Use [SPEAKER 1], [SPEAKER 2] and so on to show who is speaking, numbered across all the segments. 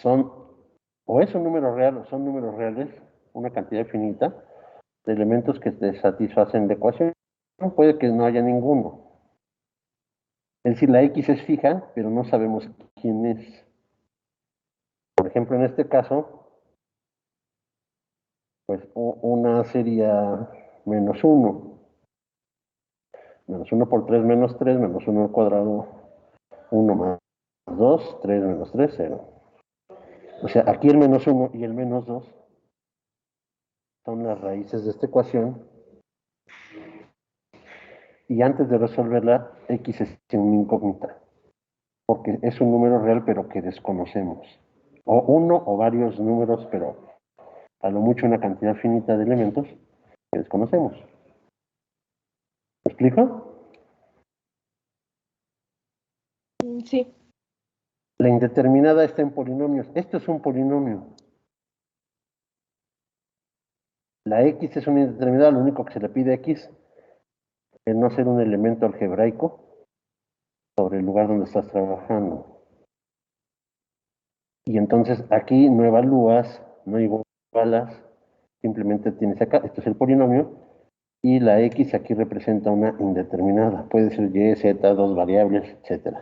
[SPEAKER 1] son, o es un número real o son números reales, una cantidad finita de elementos que te satisfacen la ecuación. No puede que no haya ninguno. Es decir, la X es fija, pero no sabemos quién es. Por ejemplo, en este caso, pues una sería menos 1. Menos 1 por 3 menos 3, menos 1 al cuadrado, 1 más 2, 3 menos 3, 0. O sea, aquí el menos 1 y el menos 2 son las raíces de esta ecuación. Y antes de resolverla, X es una incógnita, porque es un número real pero que desconocemos. O uno o varios números, pero a lo mucho una cantidad finita de elementos que desconocemos. ¿Me explico?
[SPEAKER 2] Sí.
[SPEAKER 1] La indeterminada está en polinomios. Esto es un polinomio. La X es una indeterminada, lo único que se le pide a X es no ser un elemento algebraico sobre el lugar donde estás trabajando. Y entonces aquí no evalúas, no igualas, simplemente tienes acá, esto es el polinomio, y la X aquí representa una indeterminada. Puede ser Y, Z, dos variables, etc.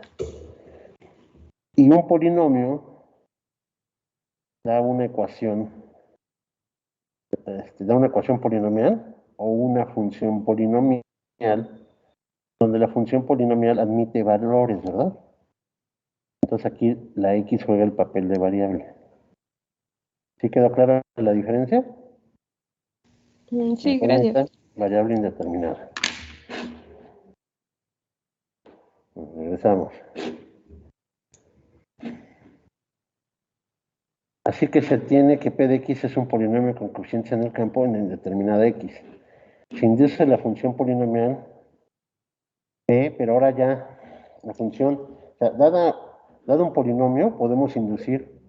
[SPEAKER 1] Y un polinomio da una ecuación, da una ecuación polinomial o una función polinomial, donde la función polinomial admite valores, ¿verdad? Entonces aquí la X juega el papel de variable. ¿Sí quedó clara la diferencia?
[SPEAKER 2] Sí, gracias.
[SPEAKER 1] Variable indeterminada. Regresamos. Así que se tiene que P de X es un polinomio con coeficientes en el campo en indeterminada X. Se induce la función polinomial P, pero ahora ya la función, o sea, dado un polinomio, podemos inducir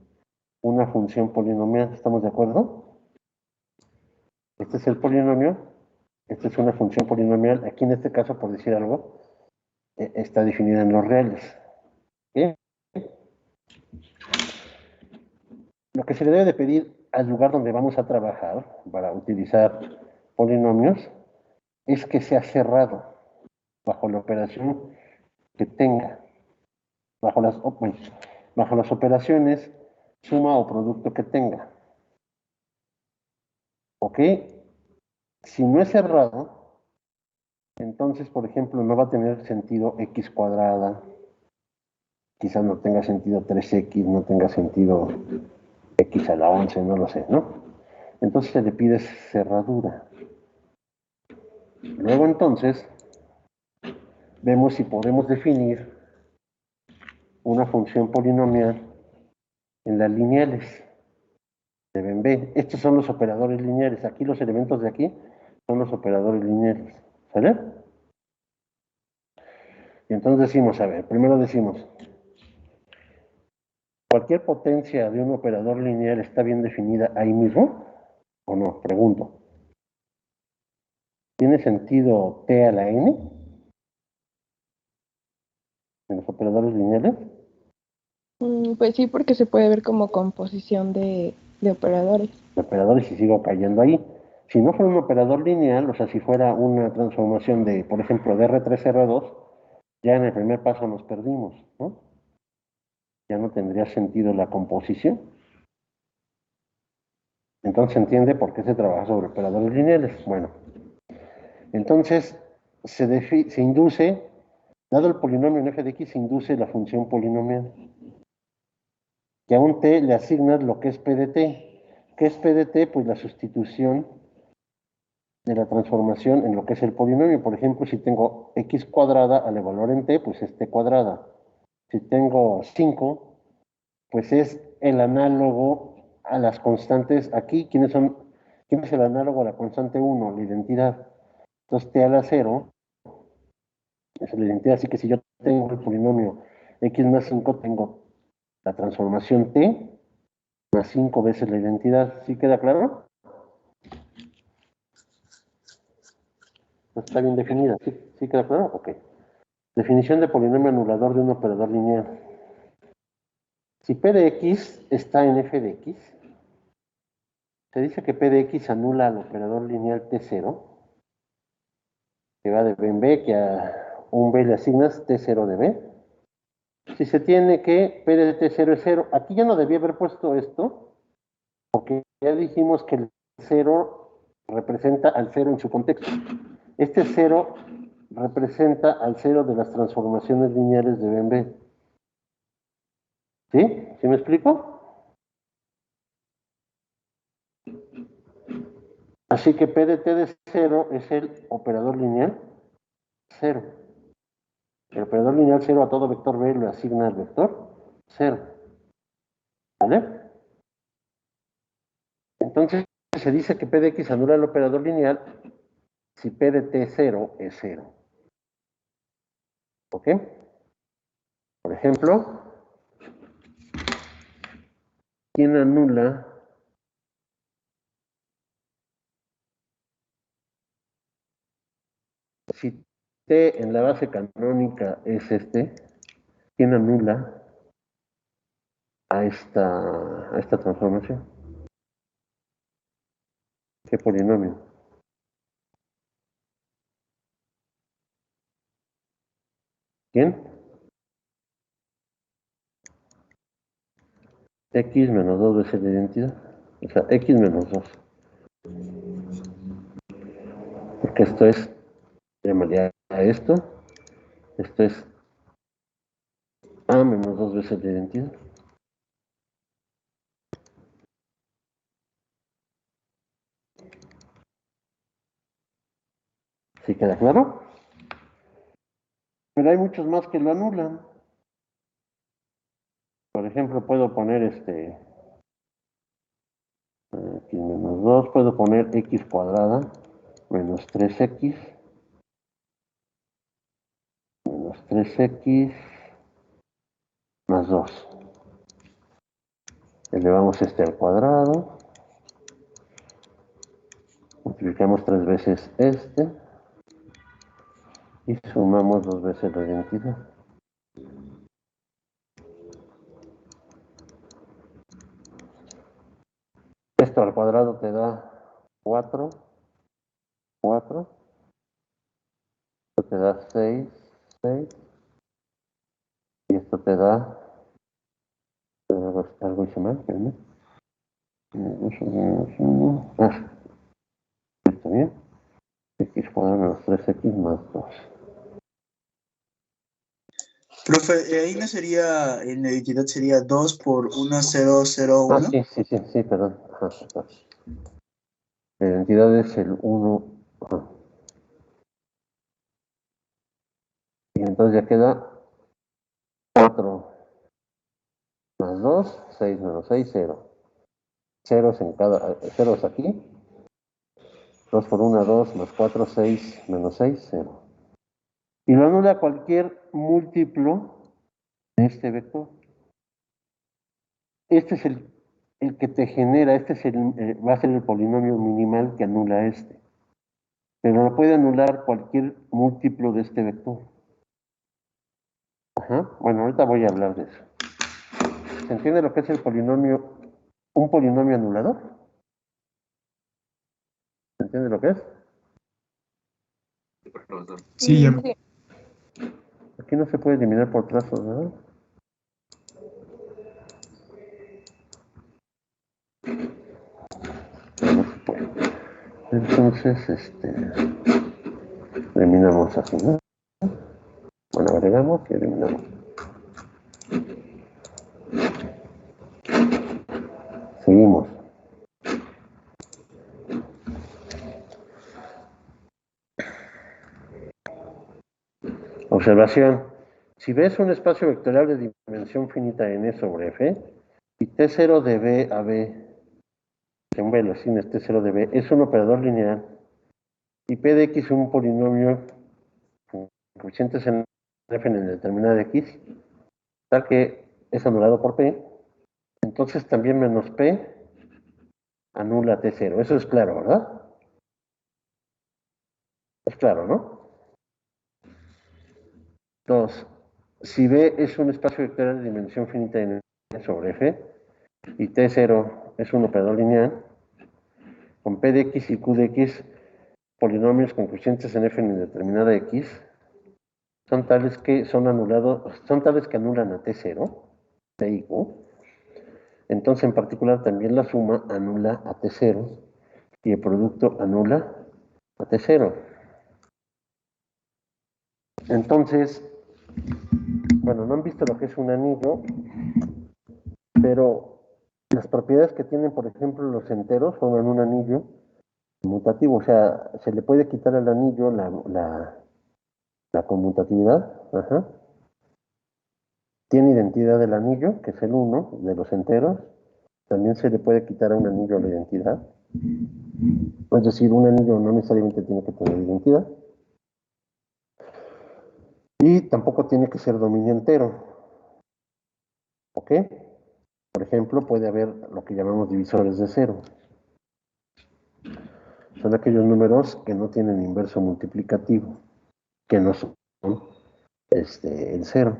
[SPEAKER 1] una función polinomial. ¿Estamos de acuerdo? Este es el polinomio, esta es una función polinomial. Aquí en este caso, por decir algo, está definida en los reales. ¿Sí? Lo que se le debe de pedir al lugar donde vamos a trabajar para utilizar polinomios es que sea cerrado bajo la operación que tenga, bajo las operaciones suma o producto que tenga. ¿Ok? Si no es cerrado, entonces, por ejemplo, no va a tener sentido x cuadrada, quizás no tenga sentido 3x, no tenga sentido x a la 11, no lo sé, ¿no? Entonces se le pide cerradura. Luego entonces, vemos si podemos definir una función polinomial en las lineales de Venn. Estos son los operadores lineales. Aquí los elementos de aquí son los operadores lineales. ¿Sale? Y entonces decimos, a ver, primero decimos, ¿cualquier potencia de un operador lineal está bien definida ahí mismo? ¿O no? Pregunto. ¿Tiene sentido t a la n en los operadores lineales?
[SPEAKER 2] Pues sí, porque se puede ver como composición de operadores.
[SPEAKER 1] De operadores y sigo cayendo ahí. Si no fuera un operador lineal, o sea, si fuera una transformación de, por ejemplo, de R3, R2, ya en el primer paso nos perdimos, ¿no? Ya no tendría sentido la composición. Entonces se entiende por qué se trabaja sobre operadores lineales. Bueno, entonces se induce, dado el polinomio en f de x, se induce la función polinomial. Que a un t le asignas lo que es p de t. ¿Qué es p de t? Pues la sustitución de la transformación en lo que es el polinomio. Por ejemplo, si tengo x cuadrada al evaluar en t, pues es t cuadrada. Si tengo 5, pues es el análogo a las constantes aquí. ¿Quién es el análogo a la constante 1? La identidad. Entonces t a la 0 es la identidad. Así que si yo tengo el polinomio x más 5, tengo la transformación t más 5 veces la identidad. ¿Sí queda claro? ¿Está bien definida? ¿Sí queda claro? Ok. Definición de polinomio anulador de un operador lineal. Si P de X está en F de X, se dice que P de X anula al operador lineal T0, que va de B en B, que a un B le asignas T0 de B. Si se tiene que P de T0 es 0, aquí ya no debía haber puesto esto, porque ya dijimos que el 0 representa al 0 en su contexto. Este 0 representa al 0 de las transformaciones lineales de B en B. ¿Sí? ¿Sí me explico? Así que P de T de 0 es el operador lineal 0. El operador lineal 0 a todo vector B lo asigna al vector 0. ¿Vale? Entonces se dice que P de X anula el operador lineal si P de T0 es 0. ¿Ok? Por ejemplo, ¿quién anula si T en la base canónica es este? ¿Quién anula a esta transformación? ¿Qué polinomio? ¿Quién? X menos 2 veces la identidad. O sea, X menos 2. Porque esto es, llamaría a esto es A menos 2 veces la identidad. ¿Sí queda claro? Pero hay muchos más que lo anulan. Por ejemplo, puedo poner X menos 2, puedo poner X cuadrada menos 3X menos 3X más 2. Elevamos este al cuadrado, multiplicamos 3 veces este y sumamos 2 veces la identidad. Esto al cuadrado te da 4, 4, esto te da 6, 6, y esto te da, algo hice mal, espérame. Está bien. X cuadrado menos 3X más 2.
[SPEAKER 3] Profe, ahí no sería, en la identidad sería 2 por 1, 0, 0, 1.
[SPEAKER 1] Sí, perdón. Ajá. La identidad es el 1. Ajá. Y entonces ya queda 4 más 2, 6 menos 6, 0. Ceros en cada, ceros aquí. 2 por 1, 2 más 4, 6 menos 6, 0. Y lo anula cualquier múltiplo de este vector. Este es el que te genera, va a ser el polinomio minimal que anula este. Pero lo puede anular cualquier múltiplo de este vector. Ajá. Bueno, ahorita voy a hablar de eso. ¿Se entiende lo que es el polinomio, un polinomio anulador? ¿Se entiende lo que es?
[SPEAKER 3] Sí, ya.
[SPEAKER 2] Sí.
[SPEAKER 1] Aquí no se puede eliminar por trazos, ¿verdad? No se puede. Entonces, eliminamos así, ¿no? Bueno, agregamos y eliminamos. Seguimos. Observación. Si ves un espacio vectorial de dimensión finita n sobre f, y T0 de B a B, que un velocín es T0 de B, es un operador lineal, y P de X es un polinomio con coeficientes en f en el determinado de X, tal que es anulado por P, entonces también menos P anula T0. Eso es claro, ¿verdad? Es claro, ¿no? 2. Si B es un espacio vectorial de dimensión finita n sobre F, y T0 es un operador lineal, con P de X y Q de X, polinomios con coeficientes en F en indeterminada X, son tales que anulan a T0, P y Q. Entonces, en particular, también la suma anula a T0 y el producto anula a T0. Entonces, bueno, no han visto lo que es un anillo, pero las propiedades que tienen, por ejemplo, los enteros forman un anillo mutativo. O sea, se le puede quitar al anillo la conmutatividad. Ajá. Tiene identidad del anillo, que es el 1 de los enteros. También se le puede quitar a un anillo la identidad. Es decir, un anillo no necesariamente tiene que tener identidad. Y tampoco tiene que ser dominio entero. ¿Ok? Por ejemplo, puede haber lo que llamamos divisores de cero. Son aquellos números que no tienen inverso multiplicativo, que no son el cero.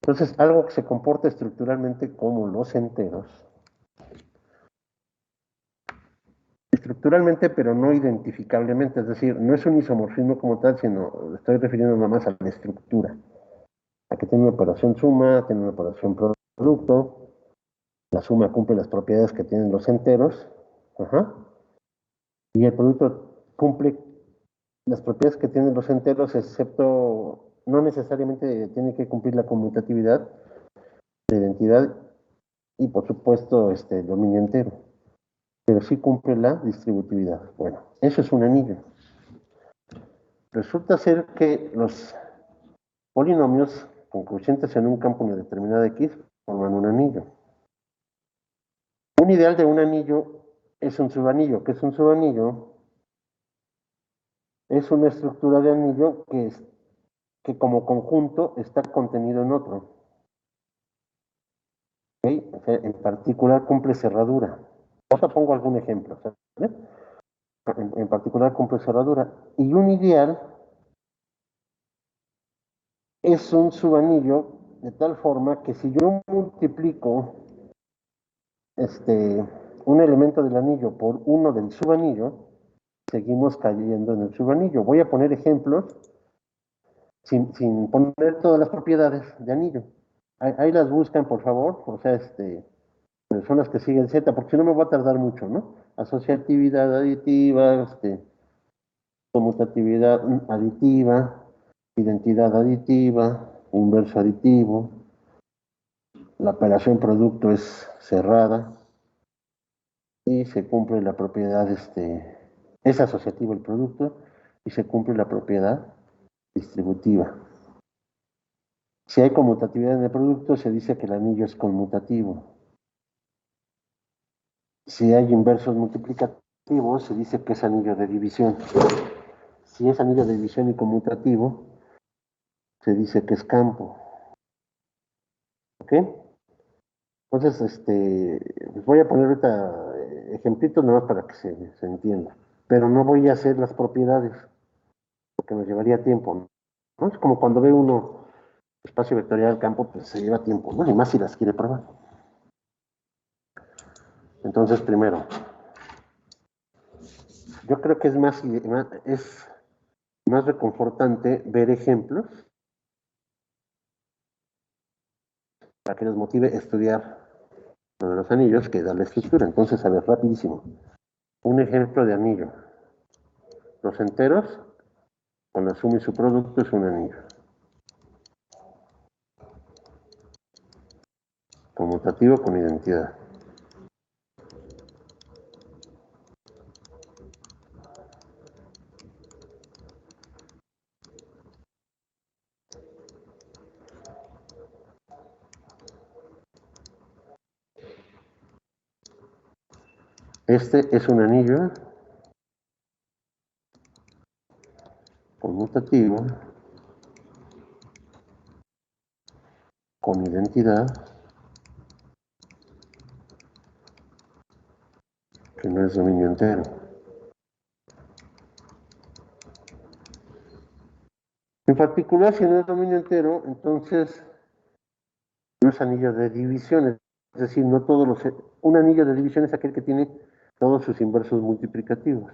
[SPEAKER 1] Entonces, algo que se comporta estructuralmente como los enteros, estructuralmente pero no identificablemente, es decir, no es un isomorfismo como tal, sino estoy refiriendo nada más a la estructura, a que tiene una operación suma, tiene una operación producto, la suma cumple las propiedades que tienen los enteros, ajá, y el producto cumple las propiedades que tienen los enteros, excepto, no necesariamente tiene que cumplir la conmutatividad, la identidad y por supuesto el dominio entero, pero sí cumple la distributividad. Bueno, eso es un anillo. Resulta ser que los polinomios con coeficientes en un campo de determinada X forman un anillo. Un ideal de un anillo es un subanillo. ¿Qué es un subanillo? Es una estructura de anillo que como conjunto está contenido en otro. ¿Okay? O sea, en particular cumple cerradura. Ahora pongo algún ejemplo. ¿Vale? En particular cumple cerradura. Y un ideal es un subanillo de tal forma que si yo multiplico un elemento del anillo por uno del subanillo, seguimos cayendo en el subanillo. Voy a poner ejemplos sin poner todas las propiedades de anillo. Ahí las buscan, por favor. O sea, personas que siguen Z, porque si no me voy a tardar mucho, ¿no? Asociatividad aditiva, conmutatividad aditiva, identidad aditiva, inverso aditivo, la operación producto es cerrada y se cumple la propiedad, es asociativo el producto y se cumple la propiedad distributiva. Si hay conmutatividad en el producto, se dice que el anillo es conmutativo. Si hay inversos multiplicativos, se dice que es anillo de división. Si es anillo de división y conmutativo, se dice que es campo. ¿Ok? Entonces, les voy a poner ahorita ejemplitos nada más para que se entienda. Pero no voy a hacer las propiedades, porque nos llevaría tiempo, ¿no? Es como cuando ve uno espacio vectorial campo, pues se lleva tiempo, ¿no? Y más si las quiere probar. Entonces, primero, yo creo que es más reconfortante ver ejemplos para que nos motive a estudiar lo de los anillos que darle estructura. Entonces, a ver, rapidísimo. Un ejemplo de anillo. Los enteros, con la suma y su producto, es un anillo. Conmutativo con identidad. Este es un anillo conmutativo con identidad que no es dominio entero. En particular, si no es dominio entero, entonces no es anillo de división, es decir, no todos los... Un anillo de división es aquel que tiene todos sus inversos multiplicativos.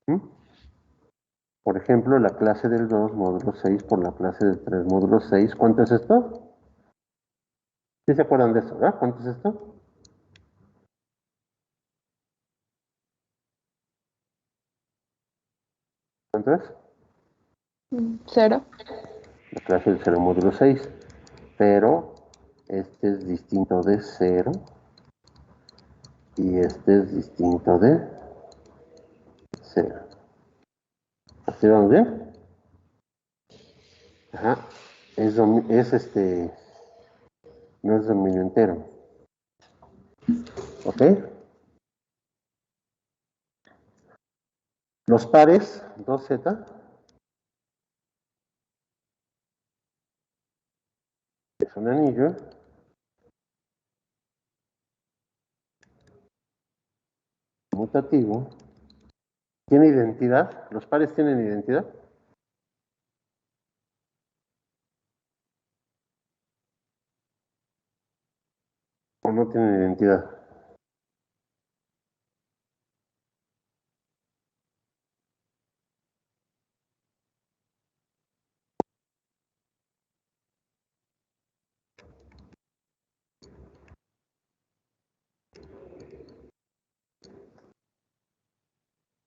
[SPEAKER 1] ¿Mm? Por ejemplo, la clase del 2 módulo 6 por la clase del 3 módulo 6. ¿Cuánto es esto? ¿Sí se acuerdan de esto, verdad? ¿Cuánto es esto? ¿Cuánto es?
[SPEAKER 2] 0.
[SPEAKER 1] La clase del 0 módulo 6. Pero este es distinto de 0 y este es distinto de 0. ¿Así vamos bien? Ajá. No es dominio entero. ¿Ok? Los pares, 2z, es un anillo. Mutativo. ¿Tiene identidad? ¿Los pares tienen identidad? ¿O no tienen identidad?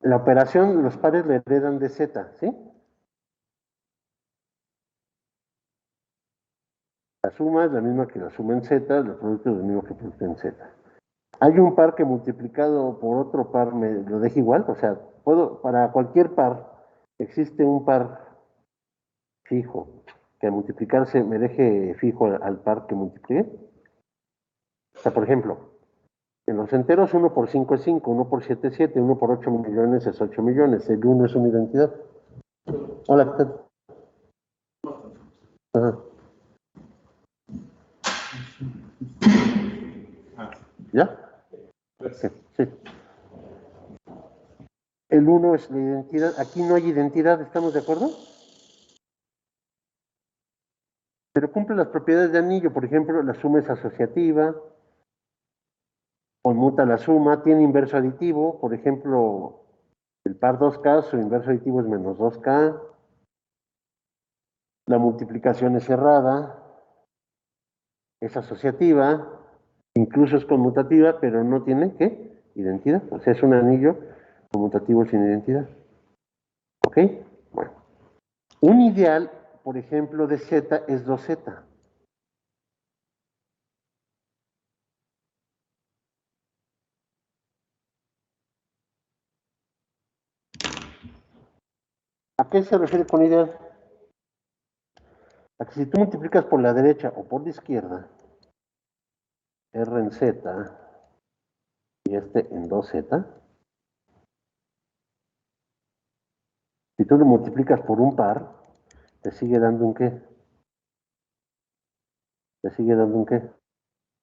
[SPEAKER 1] La operación, los pares le heredan de z, ¿sí? La suma es la misma que la suma en z, el producto es el mismo que el producto en z. Hay un par que multiplicado por otro par me lo deja igual, o sea, para cualquier par, existe un par fijo, que al multiplicarse me deje fijo al par que multiplique. O sea, por ejemplo, en los enteros 1 por 5 es 5, 1 por 7 es 7, 1 por 8 millones es 8 millones, el 1 es una identidad. Hola, ¿qué tal? Ajá. ¿Ya? Sí, sí. El 1 es la identidad, aquí no hay identidad, ¿estamos de acuerdo? Pero cumple las propiedades de anillo, por ejemplo, la suma es asociativa, conmuta la suma, tiene inverso aditivo, por ejemplo, el par 2K, su inverso aditivo es menos 2K, la multiplicación es cerrada, es asociativa, incluso es conmutativa, pero no tiene, ¿qué? Identidad, o sea, es un anillo conmutativo sin identidad. ¿Ok? Bueno, un ideal, por ejemplo, de Z es 2Z. ¿A qué se refiere con ideal? A que si tú multiplicas por la derecha o por la izquierda, R en Z y este en 2Z, si tú lo multiplicas por un par, te sigue dando un qué. Te sigue dando un qué.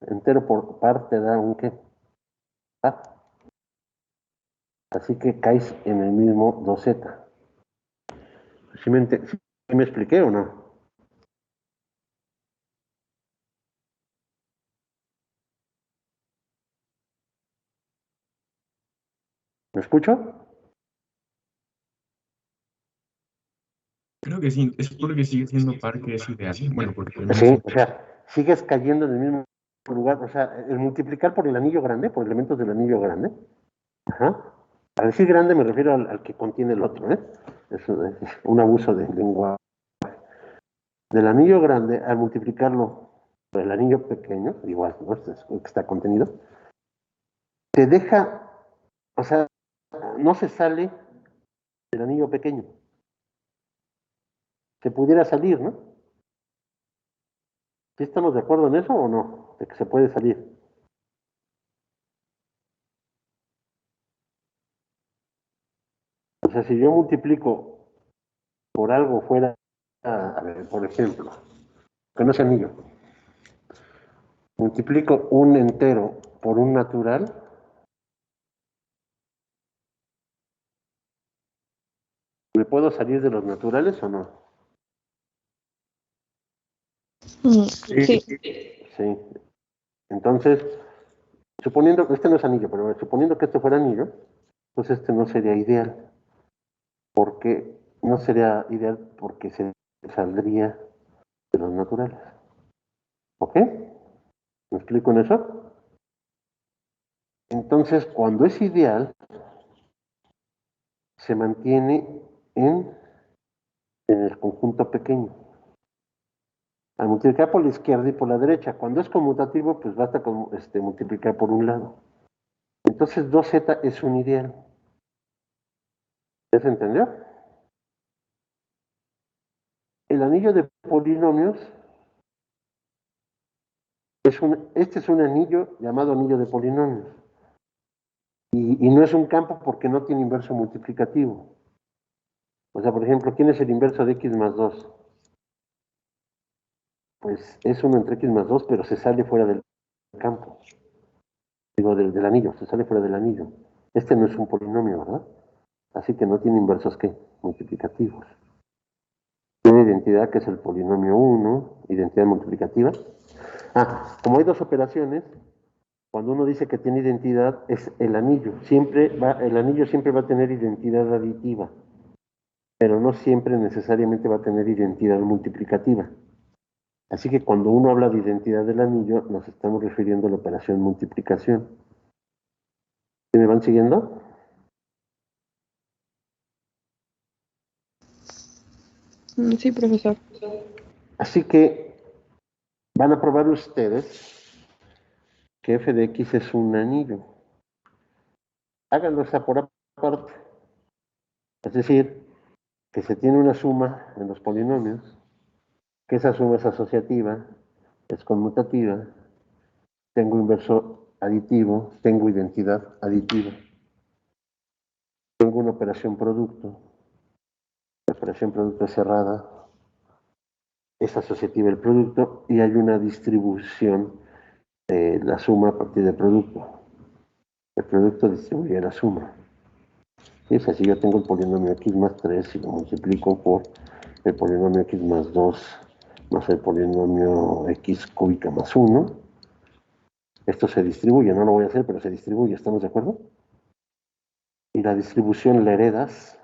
[SPEAKER 1] Entero por par te da un qué. Ah, así que caes en el mismo 2Z. ¿Sí me expliqué o no? ¿Me escucho?
[SPEAKER 4] Creo que sí, es porque sigue siendo par que es ideal. Bueno, porque al menos
[SPEAKER 1] Sí, o sea, sigues cayendo en el mismo lugar. O sea, el multiplicar por el anillo grande, por elementos del anillo grande. Ajá. Al decir grande me refiero al que contiene el otro, ¿eh? Eso es un abuso de lenguaje. Del anillo grande, al multiplicarlo por el anillo pequeño, igual, ¿no? Este es el que está contenido, te deja, o sea, no se sale del anillo pequeño. Se pudiera salir, ¿no? ¿Sí estamos de acuerdo en eso o no? De que se puede salir. O sea, si yo multiplico por algo fuera, a ver, por ejemplo, que no es anillo, multiplico un entero por un natural, ¿me puedo salir de los naturales o no?
[SPEAKER 2] Sí.
[SPEAKER 1] Sí. Entonces, suponiendo que este no es anillo, pero suponiendo que este fuera anillo, pues este no sería ideal. Porque no sería ideal porque se saldría de los naturales. ¿Ok? ¿Me explico en eso? Entonces, cuando es ideal, se mantiene en el conjunto pequeño. Al multiplicar por la izquierda y por la derecha. Cuando es conmutativo, pues basta con multiplicar por un lado. Entonces 2z es un ideal. ¿Ya se entendió? El anillo de polinomios este es un anillo llamado anillo de polinomios. Y no es un campo porque no tiene inverso multiplicativo. O sea, por ejemplo, ¿quién es el inverso de x más 2? Pues es 1 entre x más 2, pero se sale fuera del campo. Digo, del anillo, se sale fuera del anillo. Este no es un polinomio, ¿verdad? Así que no tiene inversos, ¿qué? Multiplicativos. Tiene identidad que es el polinomio 1, identidad multiplicativa. Como hay dos operaciones, cuando uno dice que tiene identidad, es el anillo. El anillo siempre va a tener identidad aditiva, pero no siempre necesariamente va a tener identidad multiplicativa. Así que cuando uno habla de identidad del anillo, nos estamos refiriendo a la operación multiplicación. ¿Sí me van siguiendo?
[SPEAKER 2] Sí, profesor.
[SPEAKER 1] Así que van a probar ustedes que f de x es un anillo. Háganlo esa por aparte. Es decir, que se tiene una suma en los polinomios, que esa suma es asociativa, es conmutativa, tengo inverso aditivo, tengo identidad aditiva, tengo una operación producto, la operación producto es cerrada, es asociativa el producto y hay una distribución de la suma a partir del producto. El producto distribuye la suma. Y es así, yo tengo el polinomio x más 3 y lo multiplico por el polinomio x más 2 más el polinomio x cúbica más 1. Esto se distribuye, no lo voy a hacer, pero se distribuye, ¿estamos de acuerdo? Y la distribución la heredas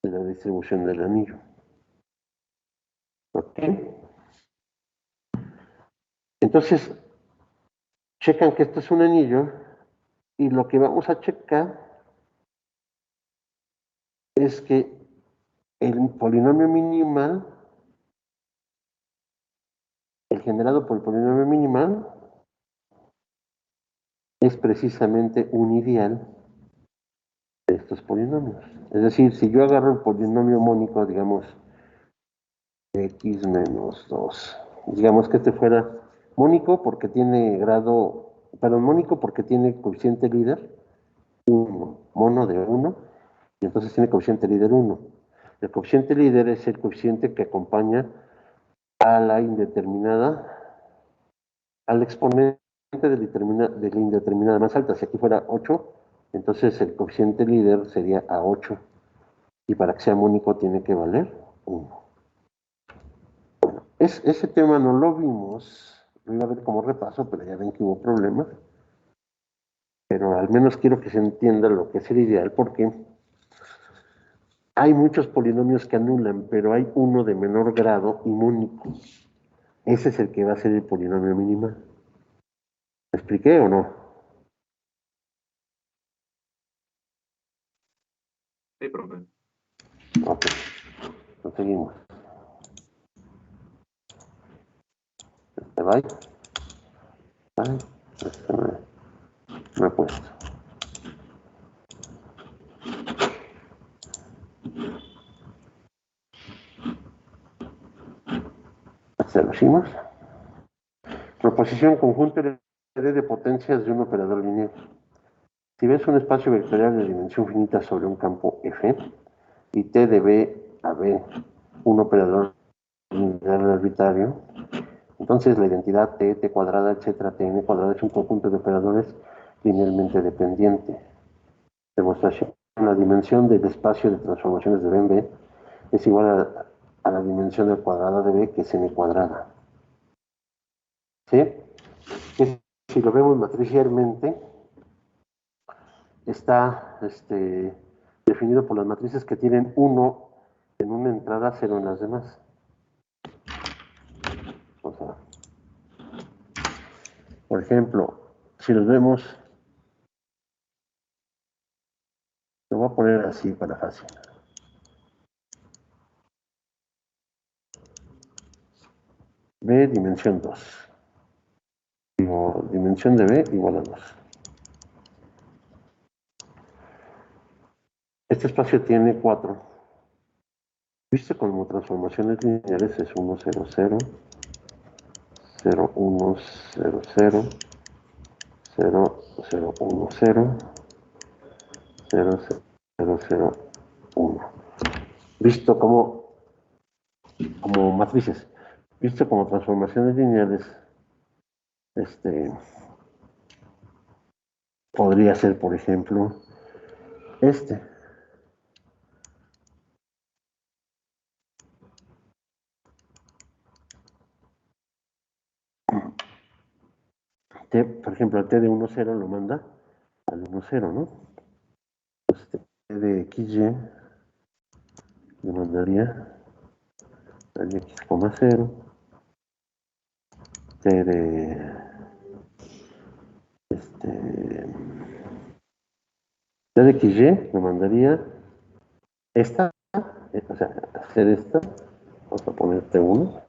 [SPEAKER 1] de la distribución del anillo. ¿Ok? Entonces, checan que esto es un anillo y lo que vamos a checar es que el polinomio minimal, el generado por el polinomio minimal, es precisamente un ideal de estos polinomios. Es decir, si yo agarro el polinomio mónico, digamos, x menos 2, digamos que este fuera mónico porque tiene mónico porque tiene coeficiente líder 1, mono de 1, y entonces tiene coeficiente líder 1. El coeficiente líder es el coeficiente que acompaña a la indeterminada, al exponente de la indeterminada más alta. Si aquí fuera 8, entonces el coeficiente líder sería a 8, y para que sea mónico tiene que valer 1. Bueno, ese tema no lo vimos, lo iba a ver como repaso, pero ya ven que hubo problemas. Pero al menos quiero que se entienda lo que es el ideal, porque hay muchos polinomios que anulan, pero hay uno de menor grado y mónico. Ese es el que va a ser el polinomio minimal. ¿Me expliqué o no?
[SPEAKER 4] Sí, profe.
[SPEAKER 1] Ok, lo seguimos. Este va. Este me he puesto. Este lo hicimos. Proposición conjunta de potencias de un operador lineal. Si ves un espacio vectorial de dimensión finita sobre un campo F y T de B a B, un operador lineal arbitrario, entonces la identidad T, T cuadrada, etcétera, Tn cuadrada es un conjunto de operadores linealmente dependiente. Demostración. La dimensión del espacio de transformaciones de B en B es igual a la dimensión del cuadrado de B, que es n cuadrada. ¿sí? Que si lo vemos matricialmente, está definido por las matrices que tienen 1 en una entrada, 0 en las demás. O sea, por ejemplo, si los vemos, lo voy a poner así para fácil. B dimensión 2. Digo, dimensión de B igual a 2. Este espacio tiene 4. Visto como transformaciones lineales es 1, 0, 0, 0, 1, 0, 0, 0, 0, 1, 0, 0, 0, 0, 1. Visto como matrices. Visto como transformaciones lineales, podría ser, por ejemplo, T, por ejemplo, el T de 1, 0 lo manda al 1, 0, ¿no? T de XY lo mandaría al X, 0. T de T de XY lo mandaría esta, o sea, hacer esta, vamos a poner T1,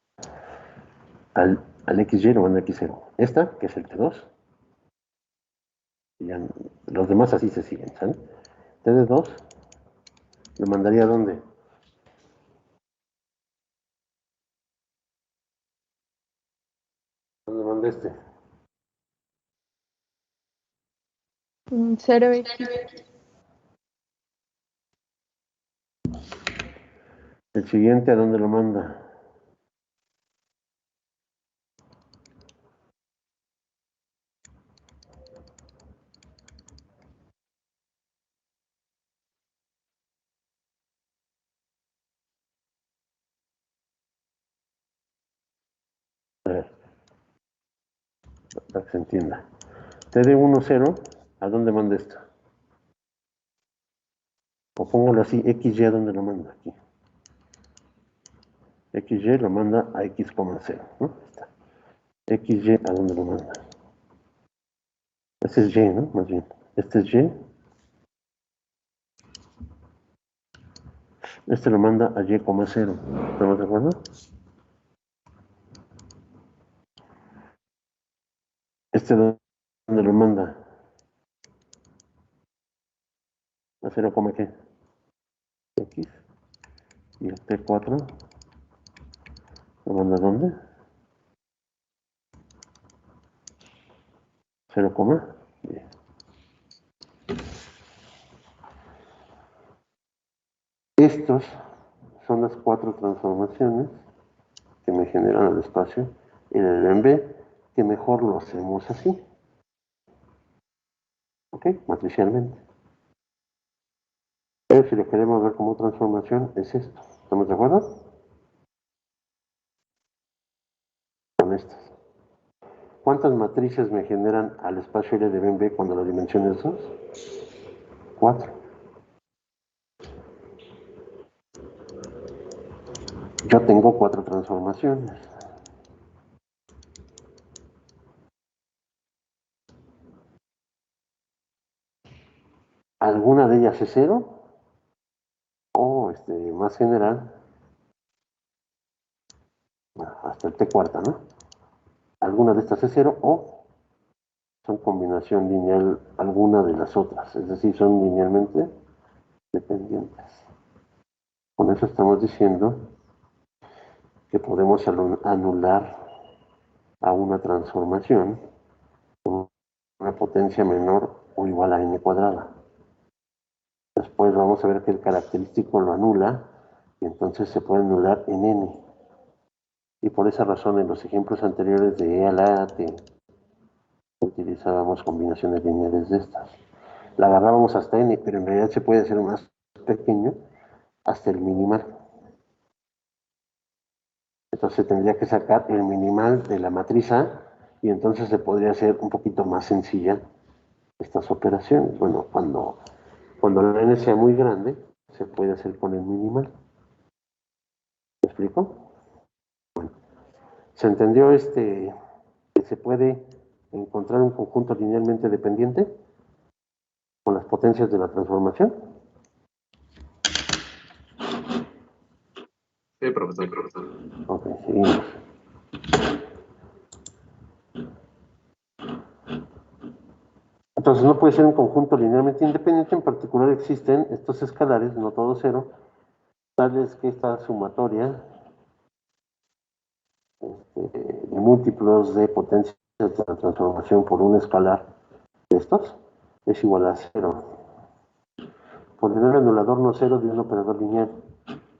[SPEAKER 1] al XY lo manda X0. Esta, que es el T2, y ya, los demás así se siguen, ¿sabes? T de 2 lo mandaría ¿a dónde? ¿Dónde manda este?
[SPEAKER 2] 0x.
[SPEAKER 1] El siguiente, ¿a dónde lo manda? A ver, para que se entienda. T de 1, 0, ¿a dónde manda esto? O póngalo así, XY, ¿a dónde lo manda? Aquí. XY lo manda a X, 0, ¿no? Está. XY, ¿a dónde lo manda? Este es Y, ¿no? Más bien. Este es Y. Este lo manda a Y, 0. ¿Estamos de acuerdo? Este, ¿dónde lo manda? A 0, ¿qué? X. Y el T4 lo manda ¿a dónde? 0, bien. Estos son las 4 transformaciones que me generan el espacio en el en B, que mejor lo hacemos así. ¿Ok? Matricialmente. Pero si lo queremos ver como transformación, es esto. ¿Estamos de acuerdo? Con estas. ¿Cuántas matrices me generan al espacio L de B en B cuando la dimensión es 2? 4. Yo tengo 4 transformaciones. ¿Alguna de ellas es 0? O más general, hasta el T cuarta, ¿no? Alguna de estas es 0 o son combinación lineal alguna de las otras, es decir, son linealmente dependientes. Con eso estamos diciendo que podemos anular a una transformación con una potencia menor o igual a n cuadrada. Después vamos a ver que el característico lo anula y entonces se puede anular en n. Y por esa razón en los ejemplos anteriores de E a la T utilizábamos combinaciones lineales de estas. La agarrábamos hasta n, pero en realidad se puede hacer más pequeño hasta el minimal. Entonces tendría que sacar el minimal de la matriz A y entonces se podría hacer un poquito más sencilla estas operaciones. Bueno, cuando la n sea muy grande, se puede hacer con el minimal. ¿Me explico? ¿Se entendió que se puede encontrar un conjunto linealmente dependiente con las potencias de la transformación?
[SPEAKER 4] Sí, profesor.
[SPEAKER 1] Ok, seguimos. Entonces no puede ser un conjunto linealmente independiente, en particular existen estos escalares, no todo cero, tales que esta sumatoria de múltiplos de potencias de la transformación por un escalar de estos es igual a cero. Polinomio anulador no cero de un operador lineal,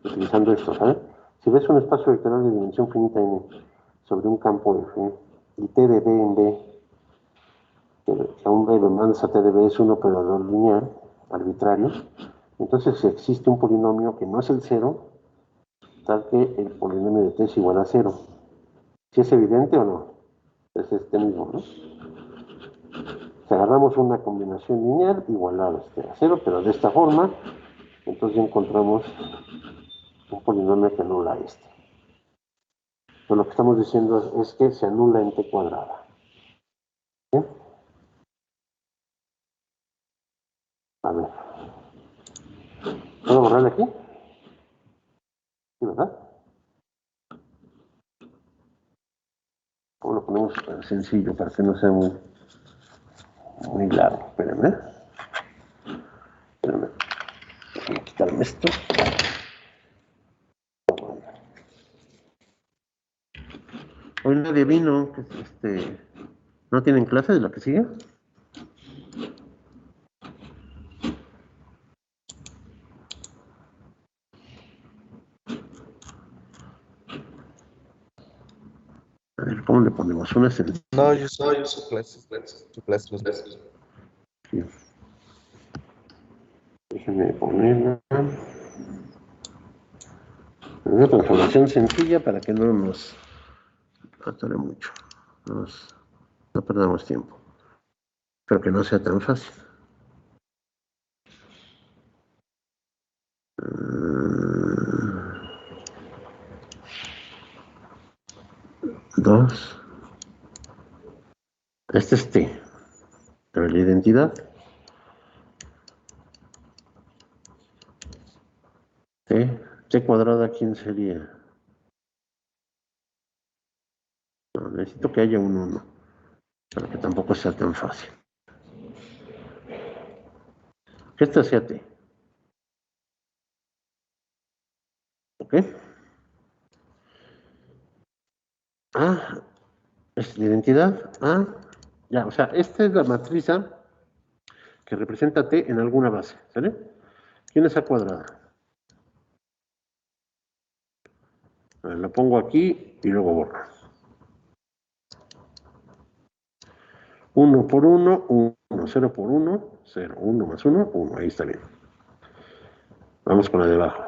[SPEAKER 1] utilizando esto, ¿sabes? Si ves un espacio vectorial de dimensión finita n sobre un campo F y T de B en B, que a un B demandas a T de B es un operador lineal arbitrario, entonces si existe un polinomio que no es el cero, tal que el polinomio de T es igual a cero. ¿Sí es evidente o no? Es este mismo, ¿no? Si agarramos una combinación lineal igualada a cero, pero de esta forma, entonces ya encontramos un polinomio que anula este. Pero lo que estamos diciendo es que se anula en t cuadrada. ¿Sí? A ver. ¿Puedo borrarle aquí? ¿Sí, verdad? ¿Cómo lo ponemos sencillo para que no sea muy largo? Espérenme. Déjame quitarme esto. Hoy nadie vino. ¿No tienen clase de la que sigue? A ver, ¿cómo le ponemos? Una sencilla.
[SPEAKER 5] No, yo soy su clase.
[SPEAKER 1] Sí. Déjenme ponerla. Una transformación sencilla para que no nos atore mucho. No perdamos tiempo. Pero que no sea tan fácil. Dos. Este es T. Pero la identidad. T cuadrada, ¿quién sería? No, necesito que haya un 1. Para que tampoco sea tan fácil. Que esta sea T. ¿Ok? Ah, es la identidad. Ah, ya, o sea, esta es la matriz A que representa T en alguna base, ¿sale? ¿Quién es A cuadrada? A ver, la pongo aquí y luego borro. 1 por 1, 1, 0 por 1, 0, 1 más 1, 1, ahí está bien. Vamos con la de abajo.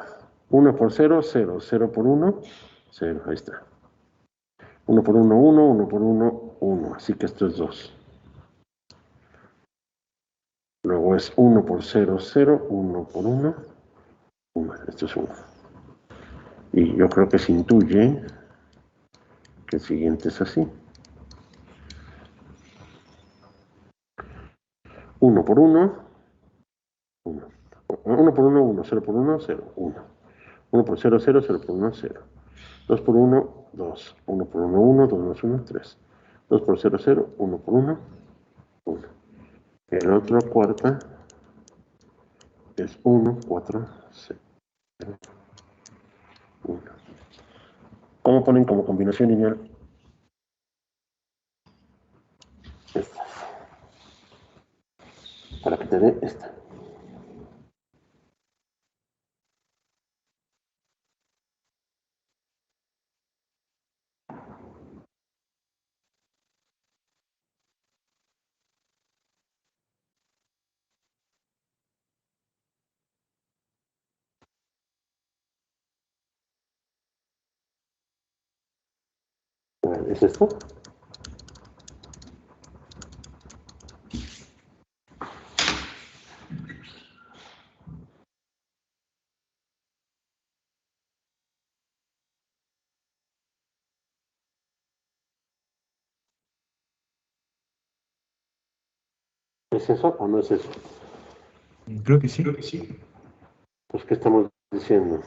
[SPEAKER 1] 1 por 0, 0, 0 por 1, 0, ahí está. 1 por 1, 1, 1 por 1, 1, así que esto es 2. Luego es 1 por 0, 0, 1 por 1, 1, esto es 1. Y yo creo que se intuye que el siguiente es así. 1 por 1, 1. 1 por 1, 1, 0 por 1, 0, 1. 1 por 0, 0, 0 por 1, 0. 2 por 1, 2. 1 por 1, 1, 2 más 1, 3. 2 por 0, 0, 1 por 1, 1. El otro cuarta es 1, 4, 0, 1. ¿Cómo ponen como combinación lineal? Estas. Para que te dé esta. ¿Es esto? ¿Es eso o no es eso?
[SPEAKER 4] Creo que sí.
[SPEAKER 1] Pues, ¿qué estamos diciendo?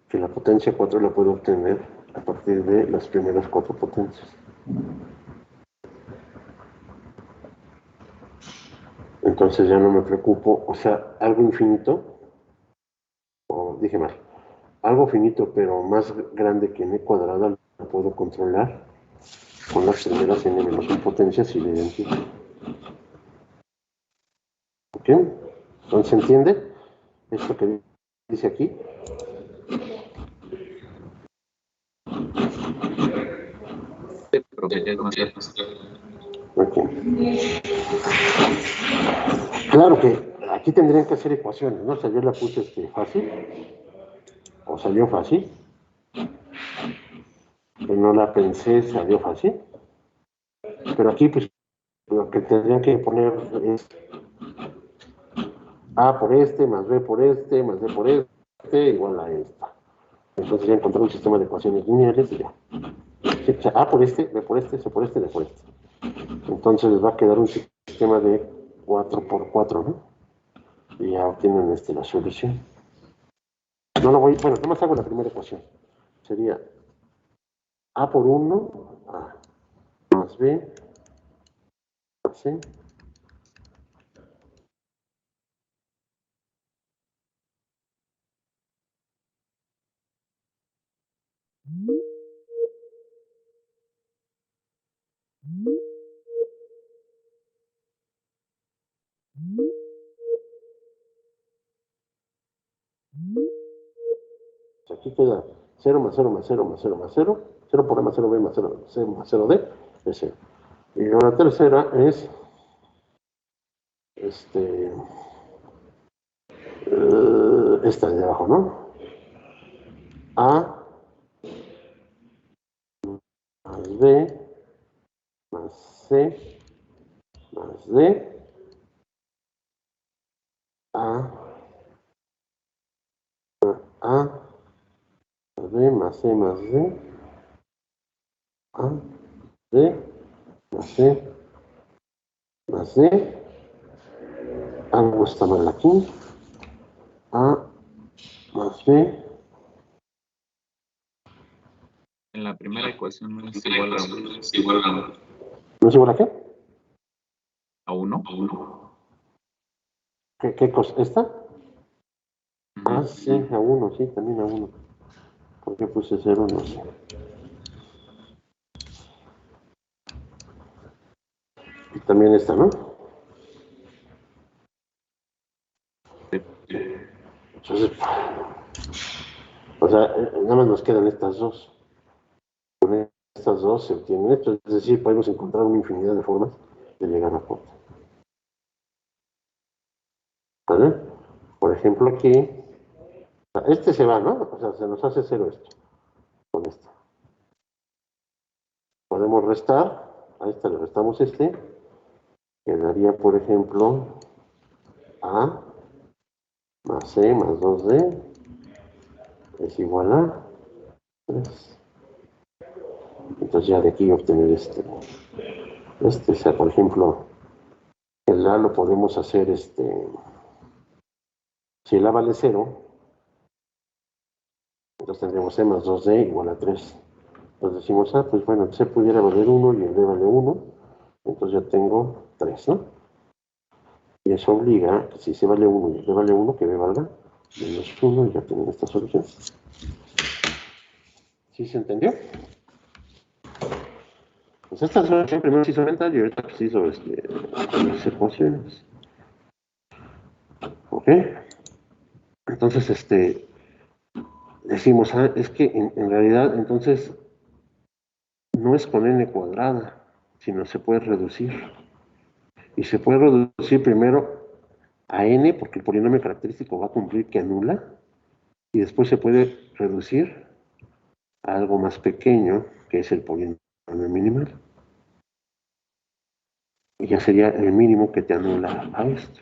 [SPEAKER 1] Que la potencia 4 la puedo obtener a partir de las primeras 4 potencias. Entonces ya no me preocupo, o sea, algo infinito, o dije mal, algo finito pero más grande que n cuadrada lo puedo controlar con las primeras n menos 1 potencias y le identifico. ¿Ok? Entonces, ¿se entiende esto que dice aquí?
[SPEAKER 5] Profe, ya es más claro.
[SPEAKER 1] Ok. Claro que aquí tendrían que hacer ecuaciones, ¿no? O sea, yo la puse fácil, o salió fácil, pero no la pensé, salió fácil. Pero aquí, pues, lo que tendrían que poner es A por este, más B por este, más D por este, igual a esta. Entonces ya encontré un sistema de ecuaciones lineales y ya. Sí, o sea, A por este, B por este, C por este, D por este. Entonces les va a quedar un sistema de 4 por 4, ¿no? Y ya obtienen la solución. No lo voy, bueno, nomás hago la primera ecuación. Sería A por 1, A más B, más C. Aquí queda 0 más 0 más 0 más 0 más 0, 0 por A más 0B más 0, C más 0D, es 0. Y la tercera es, esta de abajo, ¿no? A más B más C más D, A más B más C más D, A, D, más C más D, algo está mal aquí, A más B.
[SPEAKER 5] En la primera ecuación no es igual a 1.
[SPEAKER 1] ¿No es igual a qué?
[SPEAKER 5] ¿A 1?
[SPEAKER 1] ¿Qué cosa? ¿Esta? Ah, sí, a 1, sí, también a 1. ¿Por qué puse 0? No sé. Y también esta, ¿no? Entonces, o sea, nada más nos quedan estas dos. Con estas dos se obtienen esto, es decir, podemos encontrar una infinidad de formas de llegar a cuota. ¿Vale? Por ejemplo, aquí, este se va, ¿no? O sea, se nos hace 0 esto, con esto. Podemos restar, a esta le restamos este, quedaría, por ejemplo, A más C más 2D es igual a 3. Entonces ya de aquí obtener o sea, por ejemplo, el A lo podemos hacer, si el A vale 0, entonces tendríamos C más 2D igual a 3. Entonces decimos, pues bueno, C pudiera valer 1 y el D vale 1, entonces ya tengo 3, ¿no? Y eso obliga, que si C vale 1 y el D vale 1, que B valga menos 1 y ya tienen esta solución. ¿Sí se entendió? Pues esta solución primero se hizo mental y ahorita se hizo las ecuaciones. ¿Ok? Entonces, decimos, es que en realidad entonces no es con n cuadrada, sino se puede reducir. Y se puede reducir primero a n, porque el polinomio característico va a cumplir que anula, y después se puede reducir a algo más pequeño, que es el polinomio minimal. Y ya sería el mínimo que te anula a esto.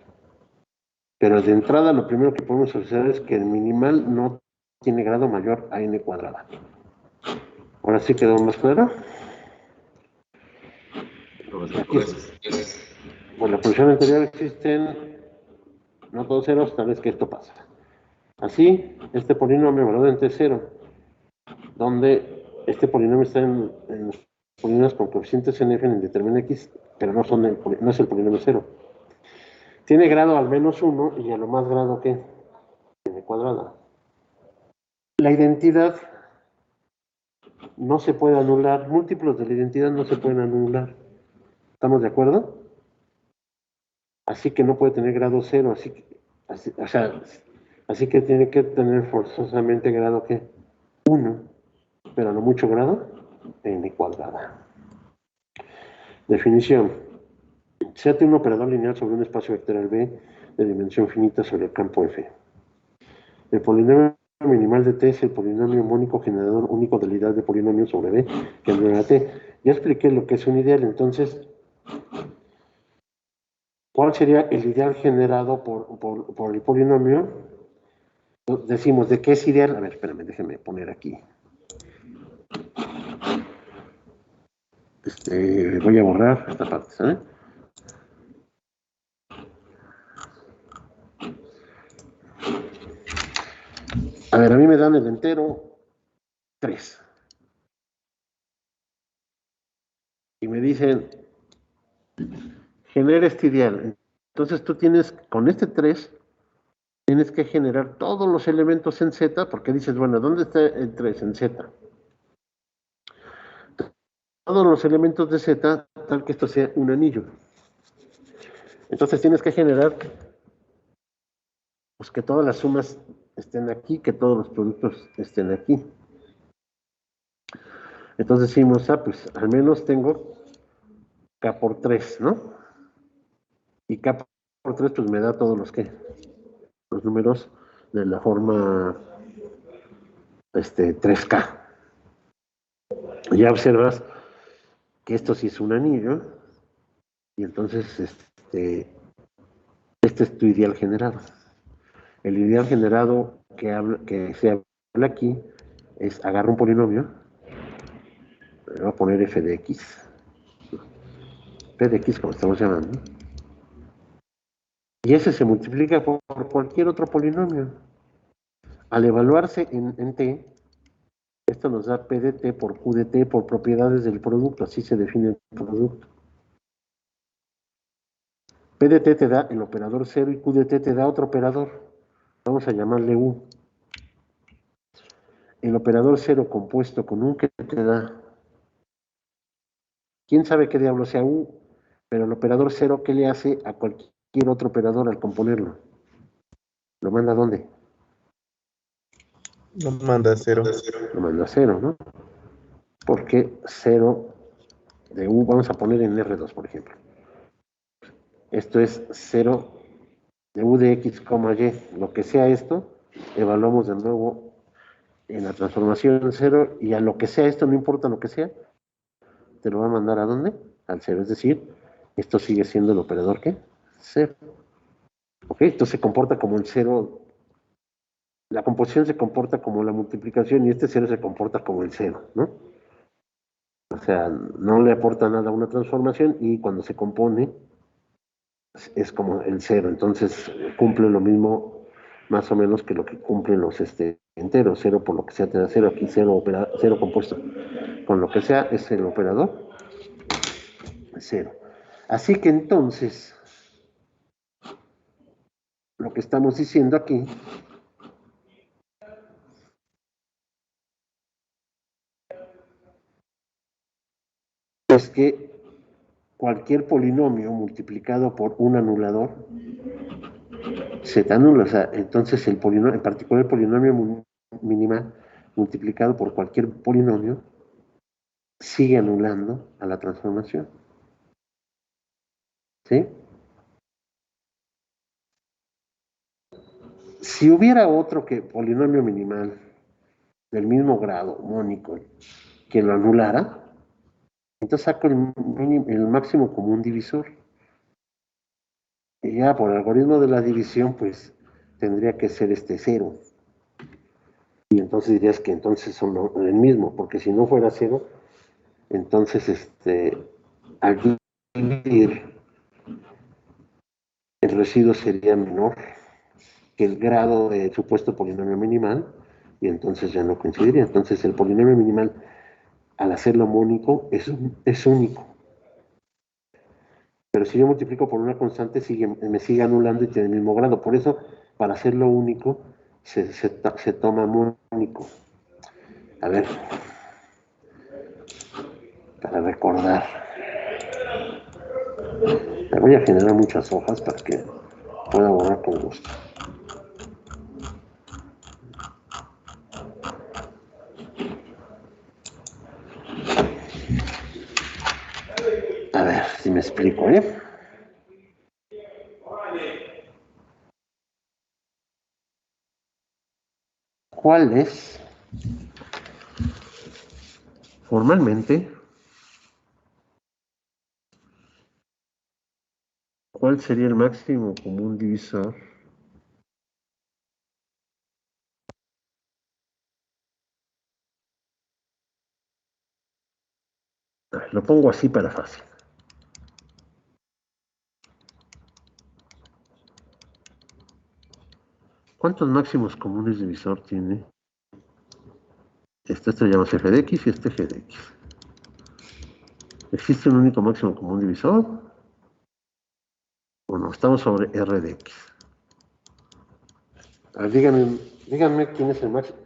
[SPEAKER 1] Pero de entrada lo primero que podemos hacer es que el minimal no tiene grado mayor a n cuadrada. Ahora sí quedó más claro. Aquí Bueno, la posición anterior existen no todos ceros, tal vez que esto pasa. Así, este polinomio valorado en T0, donde este polinomio está en los polinomios con coeficientes en f en el determinante x, pero no es el polinomio 0. Tiene grado al menos 1 y a lo más grado que n cuadrada. La identidad no se puede anular, múltiplos de la identidad no se pueden anular. ¿Estamos de acuerdo? Así que no puede tener grado 0, así que tiene que tener forzosamente grado que 1, pero no mucho grado, n cuadrada. Definición. Se tiene un operador lineal sobre un espacio vectorial B de dimensión finita sobre el campo F. El polinomio minimal de T es el polinomio mónico generador único de la unidad de polinomio sobre B que genera T. Ya expliqué lo que es un ideal, entonces, ¿cuál sería el ideal generado por el polinomio? Decimos, ¿de qué es ideal? A ver, espérame, déjenme poner aquí. Voy a borrar esta parte, ¿sabes? A ver, a mí me dan el entero 3. Y me dicen, genera este ideal. Entonces tú tienes, con este 3, tienes que generar todos los elementos en Z, porque dices, bueno, ¿dónde está el 3? En Z. Todos los elementos de Z, tal que esto sea un anillo. Entonces tienes que generar, pues que todas las sumas estén aquí, que todos los productos estén aquí. Entonces decimos, pues al menos tengo K por 3, ¿no? Y K por 3 pues me da todos los números de la forma 3K. Ya observas que esto sí es un anillo y entonces este es tu ideal generado. El ideal generado que se habla aquí es agarrar un polinomio, le voy a poner f de x, p de x como estamos llamando, y ese se multiplica por cualquier otro polinomio. Al evaluarse en t, esto nos da p de t por q de t por propiedades del producto, así se define el producto. P de t te da el operador 0 y q de t te da otro operador, vamos a llamarle u. El operador 0 compuesto con u que te da, quién sabe qué diablo sea u, pero el operador 0, ¿qué le hace a cualquier otro operador al componerlo? ¿Lo manda a dónde?
[SPEAKER 6] Lo manda a 0.
[SPEAKER 1] Lo manda a 0, ¿no? Porque 0 de u, vamos a poner en R2, por ejemplo. Esto es 0 de u de x, y, lo que sea esto, evaluamos de nuevo en la transformación 0, y a lo que sea esto, no importa lo que sea, te lo va a mandar ¿a dónde? Al 0, es decir, esto sigue siendo el operador, ¿qué? 0. ¿Ok? Esto se comporta como el 0, la composición se comporta como la multiplicación, y este 0 se comporta como el 0, ¿no? O sea, no le aporta nada a una transformación, y cuando se compone, es como el 0, entonces cumple lo mismo más o menos que lo que cumplen los enteros. 0 por lo que sea te da 0, aquí 0 compuesto con lo que sea es el operador 0. Así que entonces lo que estamos diciendo aquí es que cualquier polinomio multiplicado por un anulador se te anula. O sea, entonces el polinomio, en particular el polinomio mínima multiplicado por cualquier polinomio, sigue anulando a la transformación. ¿Sí? Si hubiera otro polinomio minimal del mismo grado, mónico, que lo anulara, entonces saco el máximo común divisor. Y ya por algoritmo de la división, pues tendría que ser 0. Y entonces dirías que entonces son el mismo, porque si no fuera 0, entonces al dividir el residuo sería menor que el grado de supuesto polinomio minimal, y entonces ya no coincidiría. Entonces el polinomio minimal, al hacerlo mónico, es único. Pero si yo multiplico por una constante, me sigue anulando y tiene el mismo grado. Por eso, para hacerlo único, se toma mónico. A ver, para recordar. Me voy a generar muchas hojas para que pueda borrar con gusto. A ver si me explico, ¿eh? ¿Cuál es? Formalmente, ¿cuál sería el máximo común divisor? Lo pongo así para fácil. ¿Cuántos máximos comunes divisor tiene? Esto llama f de x y este g de x. ¿Existe un único máximo común divisor? Bueno, estamos sobre r de x. A ver, díganme quién es el máximo.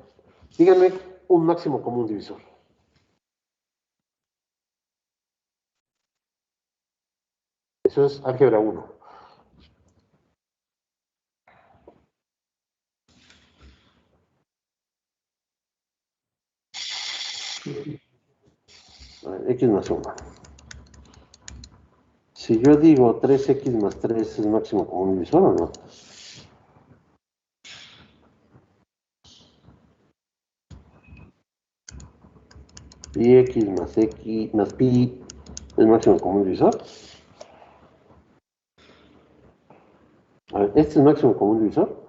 [SPEAKER 1] Díganme un máximo común divisor. Eso es álgebra 1. A ver, x más 1. Si yo digo 3x más 3 es máximo común divisor o no. Y x más pi es máximo común divisor. A ver, ¿este es máximo común divisor?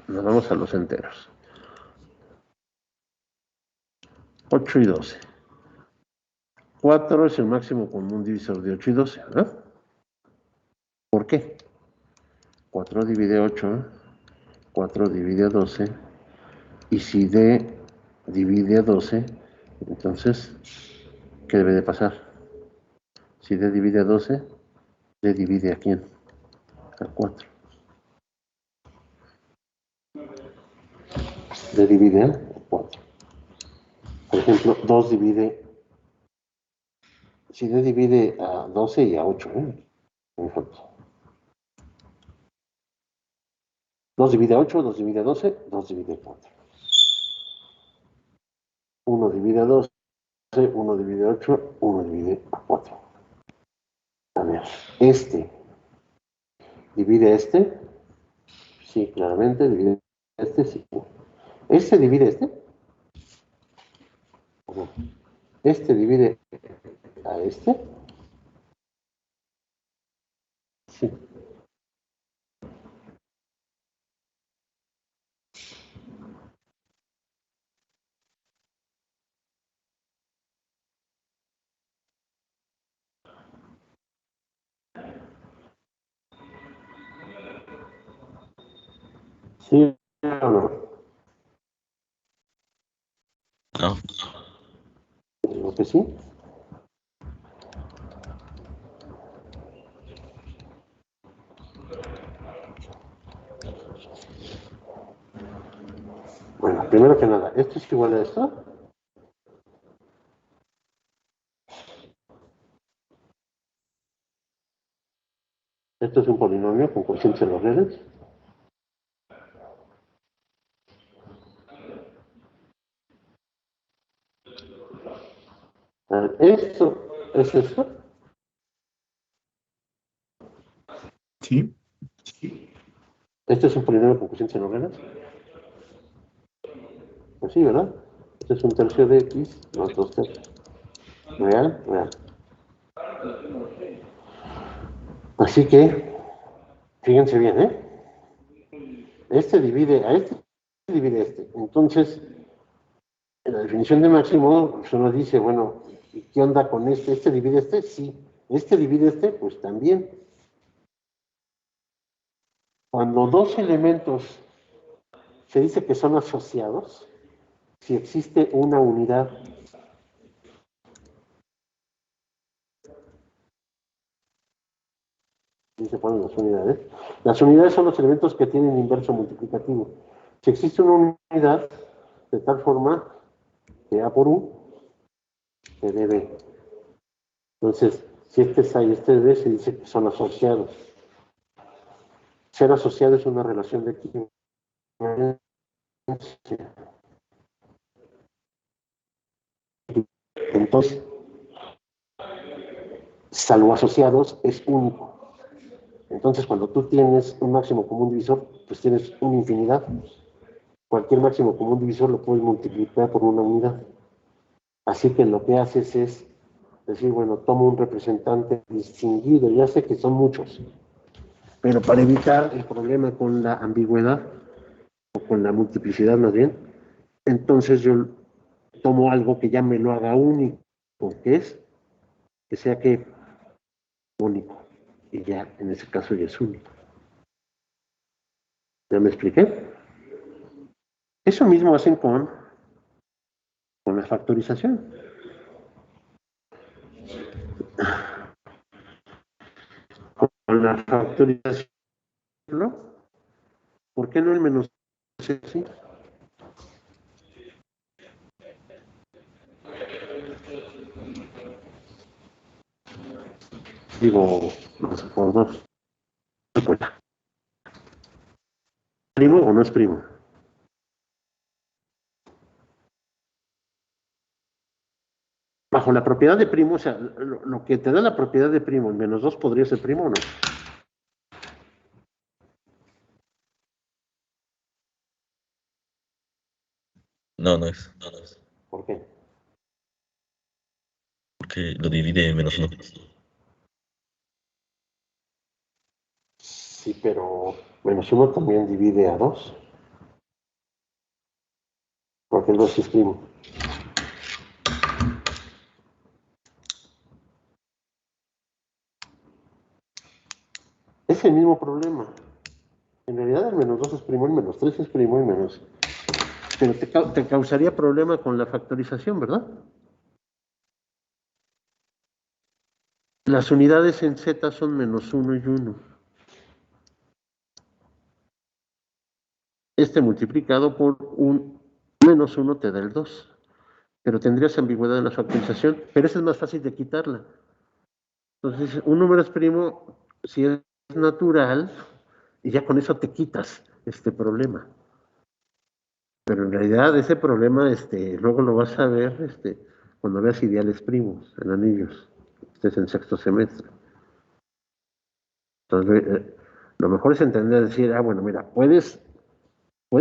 [SPEAKER 1] Nos vamos a los enteros. 8 y 12. 4 es el máximo común divisor de 8 y 12, ¿verdad? ¿Por qué? 4 divide 8, 4 divide 12, y si D divide 12, entonces, ¿qué debe de pasar? Si D divide 12, D divide ¿a quién? A 4. D divide a 4. Por ejemplo, 2 divide, si D divide a 12 y a 8, me falta. 2 divide a 8, 2 divide a 12, 2 divide a 4. 1 divide a 12, 1 divide a 8, 1 divide a 4. A ver, divide este. Sí, claramente, divide este, sí. ¿Este divide este? No. ¿Este divide a este? Sí. ¿Sí o no?
[SPEAKER 5] No.
[SPEAKER 1] Digo que sí. Bueno, primero que nada, ¿esto es igual a esto? Esto es un polinomio con cocientes en los redes. ¿Esto es esto?
[SPEAKER 4] Sí,
[SPEAKER 1] ¿Esto es un polinomio con cocientes en los redes? Pues sí, ¿verdad? Este es un tercio de X, los 2 tercios. ¿Real? Real. Así que, fíjense bien, Este divide a este, divide a este. Entonces, en la definición de máximo, pues uno dice, bueno, ¿y qué onda con este? ¿Este divide este? Sí. ¿Este divide este? Pues también. Cuando dos elementos se dice que son asociados, si existe una unidad. Aquí se ponen las unidades. Las unidades son los elementos que tienen inverso multiplicativo. Si existe una unidad, de tal forma que A por U se dé B. Entonces, si este es A y este es B, se dice que son asociados. Ser asociado es una relación de equivalencia. Entonces, salvo asociados, es único. Entonces, cuando tú tienes un máximo común divisor, pues tienes una infinidad. Cualquier máximo común divisor lo puedes multiplicar por una unidad. Así que lo que haces es decir, bueno, tomo un representante distinguido, ya sé que son muchos, pero para evitar el problema con la ambigüedad, o con la multiplicidad más bien, entonces yo tomo algo que ya me lo haga único, que es que sea que único, y ya en ese caso ya es único. ¿Ya me expliqué? Eso mismo hacen con la factorización. Con la factorización, ¿no? ¿Por qué no el menos así? Digo, no sé, por dos. ¿Primo o no es primo? Bajo la propiedad de primo, o sea, lo que te da la propiedad de primo, el menos 2 podría ser primo o no.
[SPEAKER 6] No, no es.
[SPEAKER 1] ¿Por qué?
[SPEAKER 6] Porque lo divide en menos 1.
[SPEAKER 1] Sí, pero menos 1 también divide a 2, porque el 2 es primo. Es el mismo problema. En realidad el menos 2 es primo, el menos 3 es primo y menos... Pero te causaría problema con la factorización, ¿verdad? Las unidades en Z son menos 1 y 1. Este multiplicado por un menos 1 te da el 2. Pero tendrías ambigüedad en la factorización, pero esa es más fácil de quitarla. Entonces, un número es primo si es natural, y ya con eso te quitas este problema. Pero en realidad ese problema, luego lo vas a ver cuando veas ideales primos en anillos, estés en sexto semestre. Entonces, lo mejor es entender, decir, bueno, mira, puedes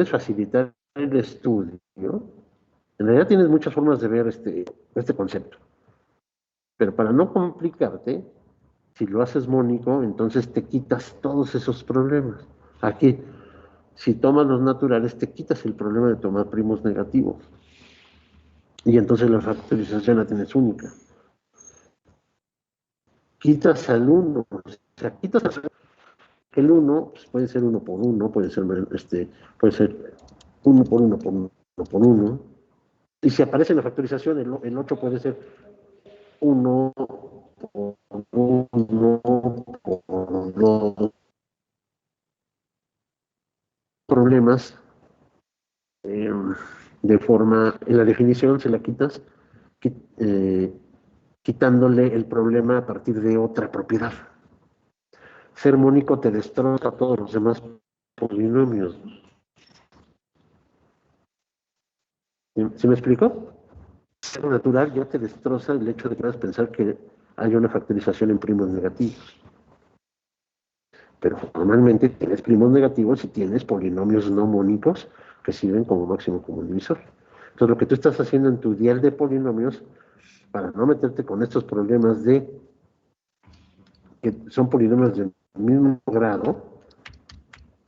[SPEAKER 1] facilitar el estudio. En realidad tienes muchas formas de ver este concepto. Pero para no complicarte, si lo haces mónico, entonces te quitas todos esos problemas. Aquí, si tomas los naturales, te quitas el problema de tomar primos negativos. Y entonces la factorización la tienes única. Quitas al 1. O sea, quitas el 1, pues puede ser 1 por 1, puede ser 1 por 1 por 1 por 1. Y si aparece en la factorización, el 8 puede ser 1 por 1 por 2. Problemas de forma, en la definición se la quitas, quitándole el problema a partir de otra propiedad. Ser mónico te destroza todos los demás polinomios. ¿Sí me explico? Ser natural ya te destroza el hecho de que puedas pensar que hay una factorización en primos negativos. Pero normalmente tienes primos negativos y tienes polinomios no mónicos que sirven como máximo común divisor. Entonces, lo que tú estás haciendo en tu dial de polinomios, para no meterte con estos problemas de que son polinomios del mismo grado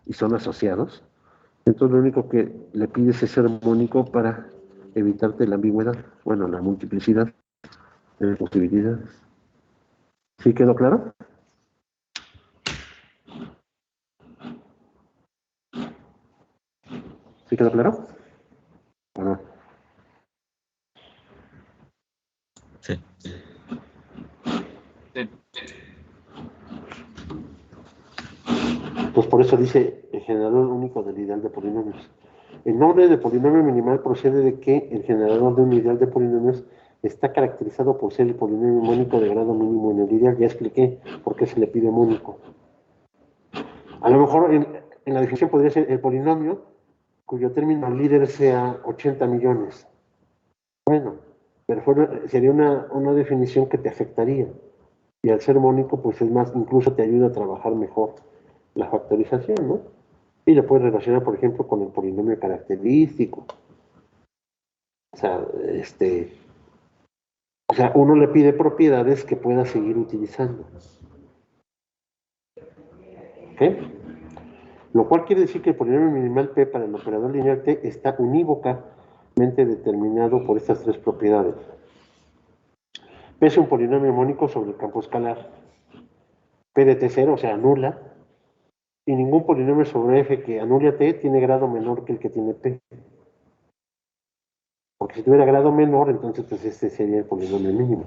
[SPEAKER 1] y son asociados, entonces lo único que le pides es ser armónico para evitarte la ambigüedad, bueno, la multiplicidad de posibilidades. ¿Sí quedó claro? ¿Sí quedó claro? ¿O no?
[SPEAKER 6] Sí.
[SPEAKER 5] Sí.
[SPEAKER 1] Pues por eso dice el generador único del ideal de polinomios. El nombre de polinomio minimal procede de que el generador de un ideal de polinomios está caracterizado por ser el polinomio mónico de grado mínimo en el ideal. Ya expliqué por qué se le pide mónico. A lo mejor en la definición podría ser el polinomio cuyo término líder sea 80 millones. Bueno, pero sería una definición que te afectaría. Y al ser mónico, pues es más, incluso te ayuda a trabajar mejor la factorización, ¿no? Y lo puedes relacionar, por ejemplo, con el polinomio característico. O sea, uno le pide propiedades que pueda seguir utilizando. ¿Ok? Lo cual quiere decir que el polinomio minimal P para el operador lineal T está unívocamente determinado por estas tres propiedades. P es un polinomio mónico sobre el campo escalar. P de T0, o sea, nula. Y ningún polinomio sobre F que anule a T tiene grado menor que el que tiene P. Porque si tuviera grado menor, entonces pues este sería el polinomio mínimo.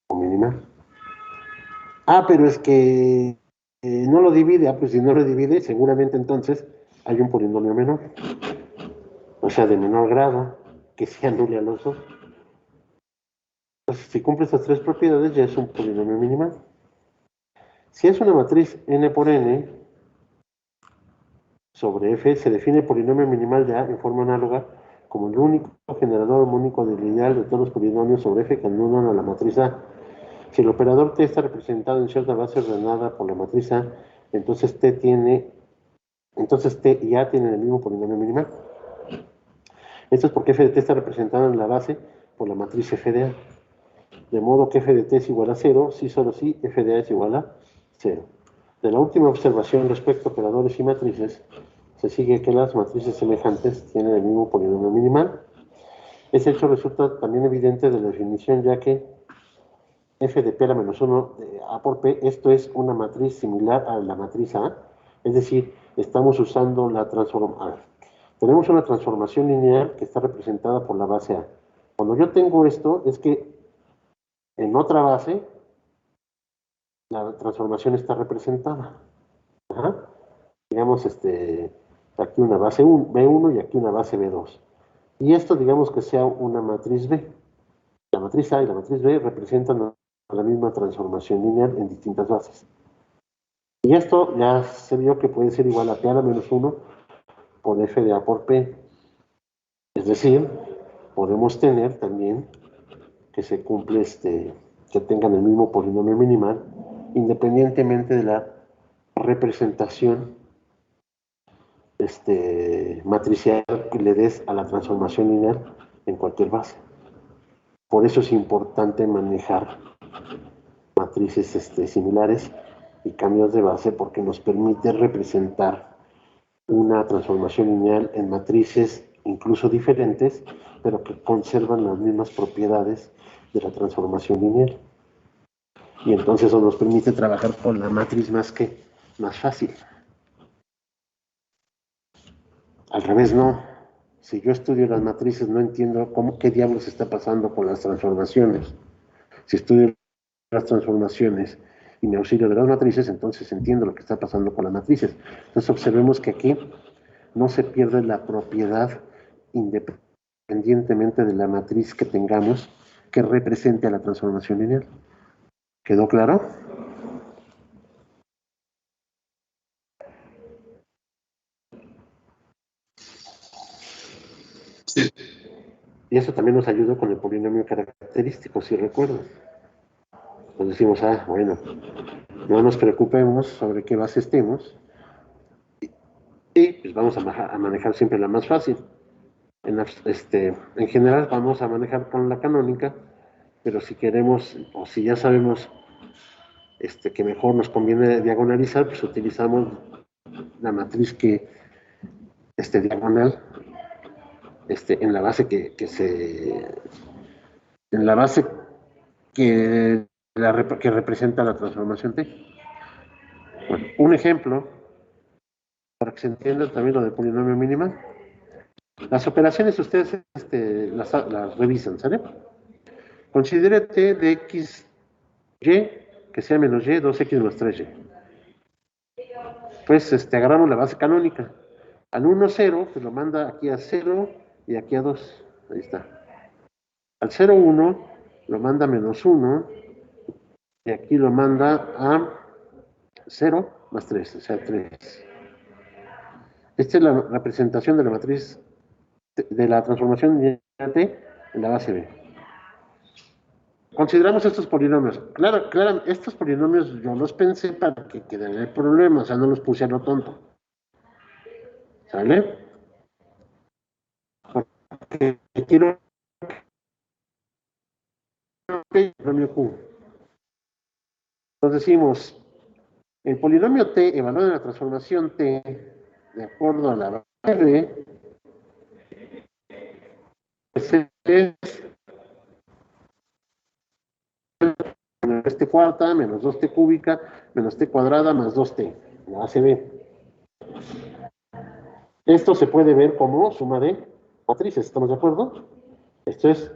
[SPEAKER 1] O minimal. Ah, pero es que no lo divide. Ah, pues si no lo divide, seguramente entonces hay un polinomio menor. O sea, de menor grado, que se anule a los dos. Entonces, si cumple estas tres propiedades, ya es un polinomio minimal. Si es una matriz n por n sobre f, se define el polinomio minimal de A en forma análoga como el único generador armónico del ideal de todos los polinomios sobre f que anulan a la matriz A. Si el operador T está representado en cierta base ordenada por la matriz A, entonces T y A tienen el mismo polinomio minimal. Esto es porque f de T está representado en la base por la matriz f de A. De modo que f de t es igual a 0, si solo si f de a es igual a 0. De la última observación respecto a operadores y matrices, se sigue que las matrices semejantes tienen el mismo polinomio minimal. Ese hecho resulta también evidente de la definición, ya que f de p a la menos 1 de a por p, esto es una matriz similar a la matriz A, es decir, estamos usando la transformación. Tenemos una transformación lineal que está representada por la base A. Cuando yo tengo esto, es que en otra base, la transformación está representada. Ajá. Digamos, aquí una base B1 y aquí una base B2. Y esto, digamos que sea una matriz B. La matriz A y la matriz B representan la misma transformación lineal en distintas bases. Y esto ya se vio que puede ser igual a P a la menos 1 por F de A por P. Es decir, podemos tener también que se cumple que tengan el mismo polinomio minimal, independientemente de la representación matricial que le des a la transformación lineal en cualquier base. Por eso es importante manejar matrices similares y cambios de base, porque nos permite representar una transformación lineal en matrices incluso diferentes, pero que conservan las mismas propiedades de la transformación lineal. Y entonces eso nos permite trabajar con la matriz más fácil. Al revés, no. Si yo estudio las matrices, no entiendo qué diablos está pasando con las transformaciones. Si estudio las transformaciones y me auxilio de las matrices, entonces entiendo lo que está pasando con las matrices. Entonces observemos que aquí no se pierde la propiedad independientemente de la matriz que tengamos que represente a la transformación lineal. ¿Quedó claro?
[SPEAKER 3] Sí.
[SPEAKER 1] Y eso también nos ayuda con el polinomio característico, si recuerdan. Nos decimos, bueno, no nos preocupemos sobre qué base estemos y pues vamos a manejar siempre la más fácil. En general vamos a manejar con la canónica, pero si queremos, o si ya sabemos que mejor nos conviene diagonalizar, pues utilizamos la matriz que diagonal en la base en la base que representa la transformación T. Bueno, un ejemplo para que se entienda también lo del polinomio minimal. Las operaciones ustedes las revisan, ¿sale? Considere T de x, y, que sea menos y, 2x más 3y. Pues agarramos la base canónica. Al 1, 0, pues lo manda aquí a 0 y aquí a 2. Ahí está. Al 0, 1, lo manda a menos 1 y aquí lo manda a 0 más 3, o sea, 3. Esta es la representación de la matriz de la transformación de T en la base B. Consideramos estos polinomios. Claro, estos polinomios yo los pensé para que queden el problema, o sea, no los puse a lo tonto. ¿Sale? Porque quiero polinomio Q. Entonces decimos, el polinomio T evaluado en la transformación T de acuerdo a la base B es menos T cuarta, menos 2T cúbica, menos T cuadrada, más 2T, la base B. Esto se puede ver como suma de matrices, ¿estamos de acuerdo? Esto es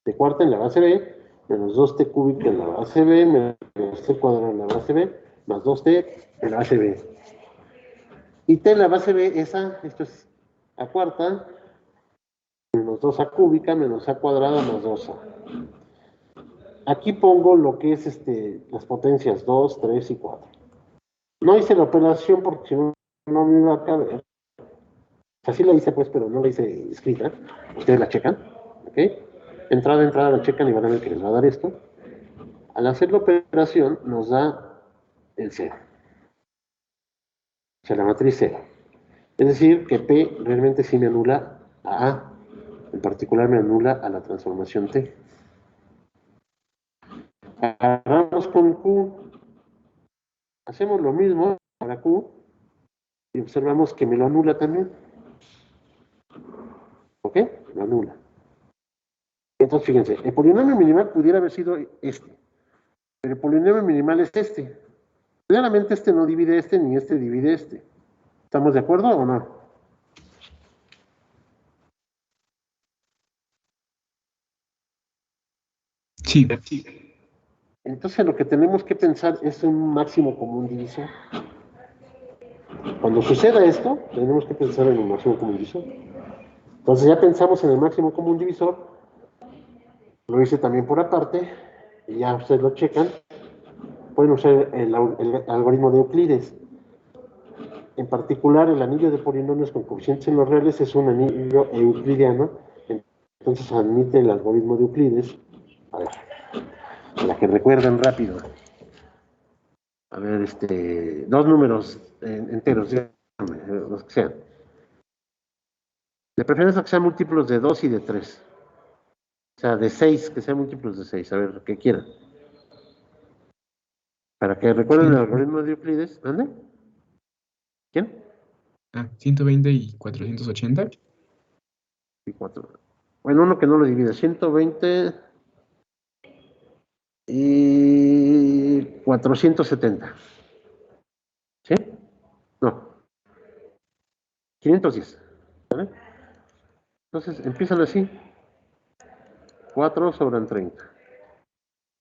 [SPEAKER 1] T cuarta en la base B, menos 2T cúbica en la base B, menos T cuadrada en la base B, más 2T en la base B. Y T en la base B es A, esto es A cuarta, menos 2A cúbica, menos A cuadrada, más 2A. Aquí pongo lo que es las potencias 2, 3 y 4. No hice la operación porque si no, no me iba a caber. Así la hice pues, pero no la hice escrita. Ustedes la checan, ¿ok? Entrada la checan y van a ver que les va a dar esto. Al hacer la operación nos da el 0. O sea, la matriz 0. Es decir, que P realmente sí me anula a A. En particular me anula a la transformación T. Agarramos con Q. Hacemos lo mismo para Q. Y observamos que me lo anula también. ¿Ok? Lo anula. Entonces, fíjense, el polinomio minimal pudiera haber sido este. Pero el polinomio minimal es este. Claramente este no divide este, ni este divide este. ¿Estamos de acuerdo o no?
[SPEAKER 4] Sí.
[SPEAKER 1] Entonces lo que tenemos que pensar es un máximo común divisor. Cuando suceda esto, tenemos que pensar en un máximo común divisor. Entonces ya pensamos en el máximo común divisor. Lo hice también por aparte. Y ya ustedes lo checan. Pueden usar el algoritmo de Euclides. En particular, el anillo de polinomios con coeficientes en los reales es un anillo euclidiano. Entonces admite el algoritmo de Euclides. A ver, para que recuerden rápido. A ver, dos números enteros, los que sean. De preferencia que sean múltiplos de 2 y de 3. O sea, de 6, que sean múltiplos de 6. A ver, lo que quieran. Para que recuerden el algoritmo de Euclides. ¿Dónde? ¿Quién?
[SPEAKER 4] 120 y 480.
[SPEAKER 1] Y 4. Bueno, uno que no lo divide. 120 y 470. ¿Sí? No. 510. ¿Vale? Entonces empiezan así. 4 sobran 30.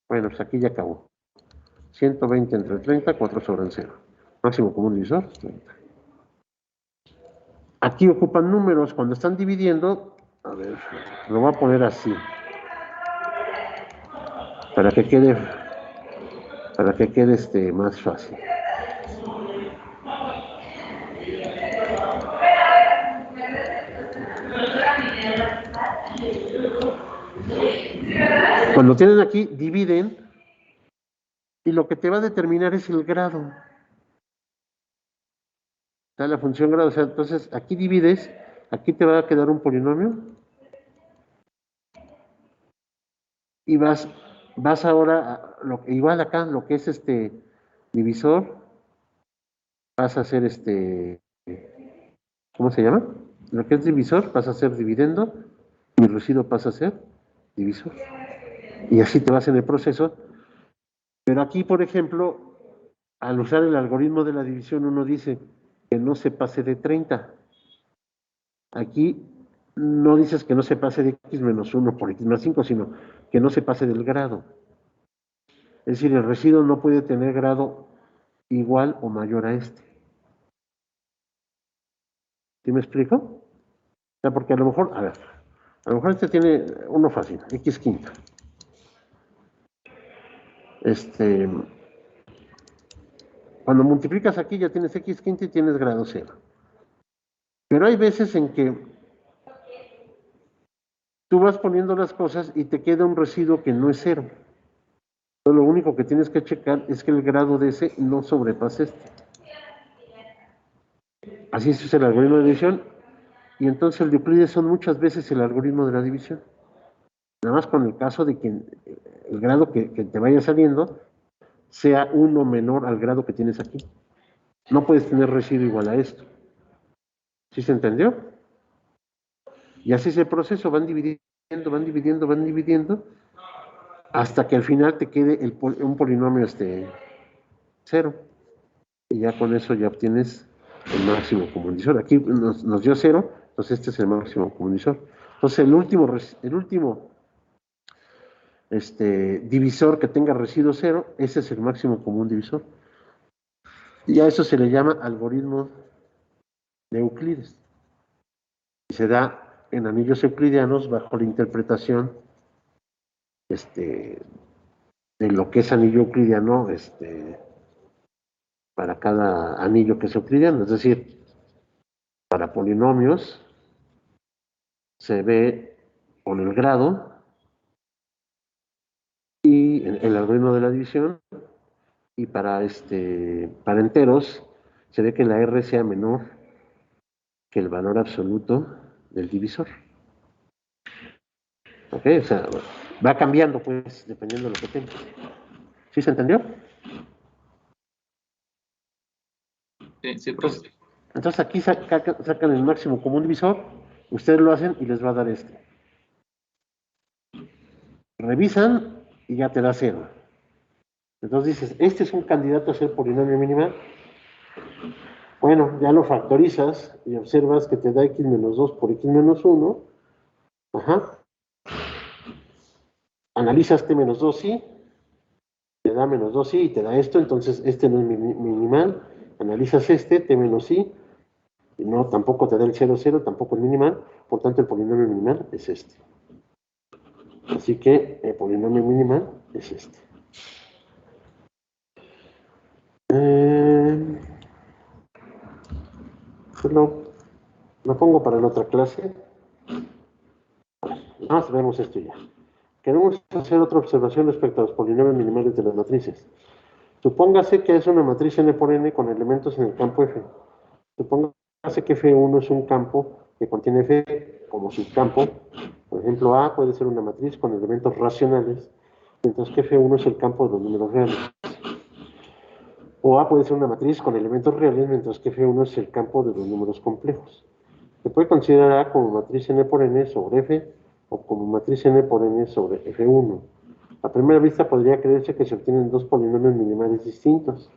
[SPEAKER 1] Bueno, pues aquí ya acabó. 120 entre 30, 4 sobran 0. Máximo común divisor, 30. Aquí ocupan números. Cuando están dividiendo, a ver, lo voy a poner así. Para que quede más fácil. Cuando tienen aquí, dividen y lo que te va a determinar es el grado. O sea, la función grado. O sea, entonces aquí divides Aquí te va a quedar un polinomio y vas ahora, igual acá, lo que es divisor, vas a hacer ¿cómo se llama? Lo que es divisor pasa a ser dividendo y el residuo pasa a ser divisor. Y así te vas en el proceso. Pero aquí, por ejemplo, al usar el algoritmo de la división, uno dice que no se pase de 30. Aquí no dices que no se pase de x menos 1 por x más 5, sino que no se pase del grado. Es decir, el residuo no puede tener grado igual o mayor a este. ¿Sí me explico? O sea, porque a lo mejor, a ver, a lo mejor tiene uno fácil, x quinta. Cuando multiplicas aquí ya tienes x quinta y tienes grado 0. Pero hay veces en que tú vas poniendo las cosas y te queda un residuo que no es 0. Entonces, lo único que tienes que checar es que el grado de ese no sobrepase este. Así es el algoritmo de división. Y entonces el de Euclides son muchas veces el algoritmo de la división. Nada más con el caso de que el grado que te vaya saliendo sea 1 menor al grado que tienes aquí. No puedes tener residuo igual a esto. ¿Sí se entendió? Y así es el proceso, van dividiendo, hasta que al final te quede un polinomio 0. Y ya con eso ya obtienes el máximo común divisor. Aquí nos dio 0, entonces este es el máximo común divisor. Entonces el último divisor que tenga residuo 0, ese es el máximo común divisor. Y a eso se le llama algoritmo de Euclides. Y se da en anillos euclidianos bajo la interpretación de lo que es anillo euclidiano para cada anillo que es euclidiano. Es decir, para polinomios se ve con el grado y el algoritmo de la división, y para enteros se ve que la R sea menor que el valor absoluto del divisor. ¿Ok? O sea, va cambiando, pues, dependiendo de lo que tenga. ¿Sí se entendió?
[SPEAKER 5] Sí, profe.
[SPEAKER 1] Entonces aquí sacan el máximo común divisor, ustedes lo hacen y les va a dar Revisan y ya te da 0. Entonces dices, este es un candidato a ser polinomio minimal. Bueno, ya lo factorizas y observas que te da x menos 2 por x menos 1. Ajá. Analizas t menos 2i, te da menos 2i y te da esto, entonces este no es minimal. Analizas t menos i, y no, tampoco te da el 0, 0, tampoco es minimal, por tanto el polinomio minimal es este. Así que el polinomio minimal es este. Pues lo pongo para la otra clase. Vamos, vemos esto ya. Queremos hacer otra observación respecto a los polinomios minimales de las matrices. Supóngase que es una matriz n por n con elementos en el campo F. Supóngase que F1 es un campo que contiene F como subcampo. Por ejemplo, A puede ser una matriz con elementos racionales, mientras que F1 es el campo de los números reales. O A puede ser una matriz con elementos reales, mientras que F1 es el campo de los números complejos. Se puede considerar A como matriz n por n sobre F o como matriz n por n sobre F1. A primera vista podría creerse que se obtienen dos polinomios minimales distintos.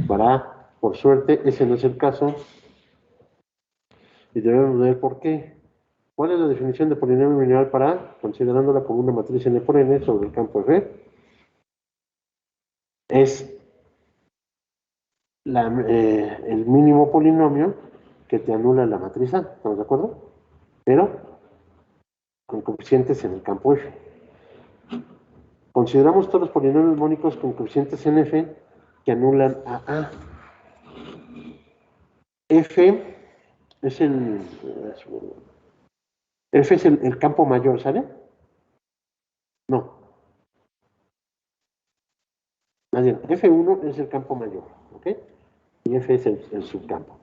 [SPEAKER 1] Para A, por suerte, ese no es el caso y debemos ver por qué. ¿Cuál es la definición de polinomio minimal para A? Considerándola como una matriz n por n sobre el campo F. Es el mínimo polinomio que te anula la matriz A, ¿estamos de acuerdo? Pero con coeficientes en el campo F. Consideramos todos los polinomios mónicos con coeficientes en F que anulan a A. F es el campo mayor, ¿sale? No. Más bien, F1 es el campo mayor, ¿ok? Y F es el subcampo.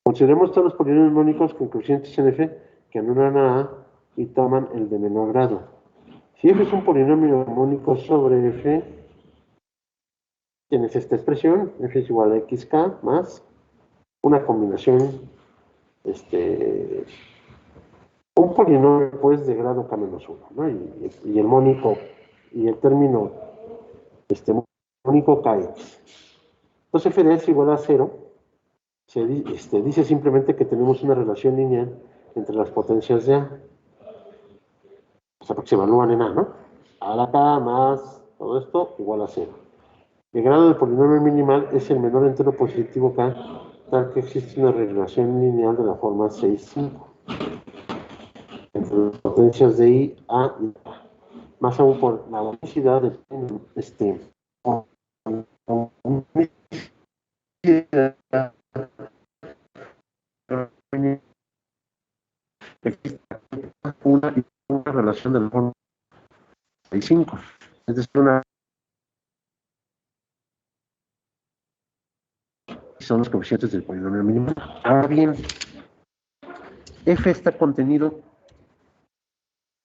[SPEAKER 1] Consideremos todos los polinomios armónicos con coeficientes en f que anulan a A y toman el de menor grado. Si f es un polinomio armónico sobre f, tienes esta expresión, f es igual a xk más una combinación, un polinomio pues de grado k menos 1, ¿no? Y el mónico, y el término mónico kx. Entonces f de s igual a 0. Se dice simplemente que tenemos una relación lineal entre las potencias de A. O sea, porque se evalúan en A, ¿no? A a la K más todo esto igual a 0. El grado del polinomio minimal es el menor entero positivo K, tal que existe una relación lineal de la forma 6,5 entre las potencias de I, A y A. Más aún por la unicidad de existe una relación de la forma 6,5. Es decir, son los coeficientes del polinomio minimal. Ahora bien, f está contenido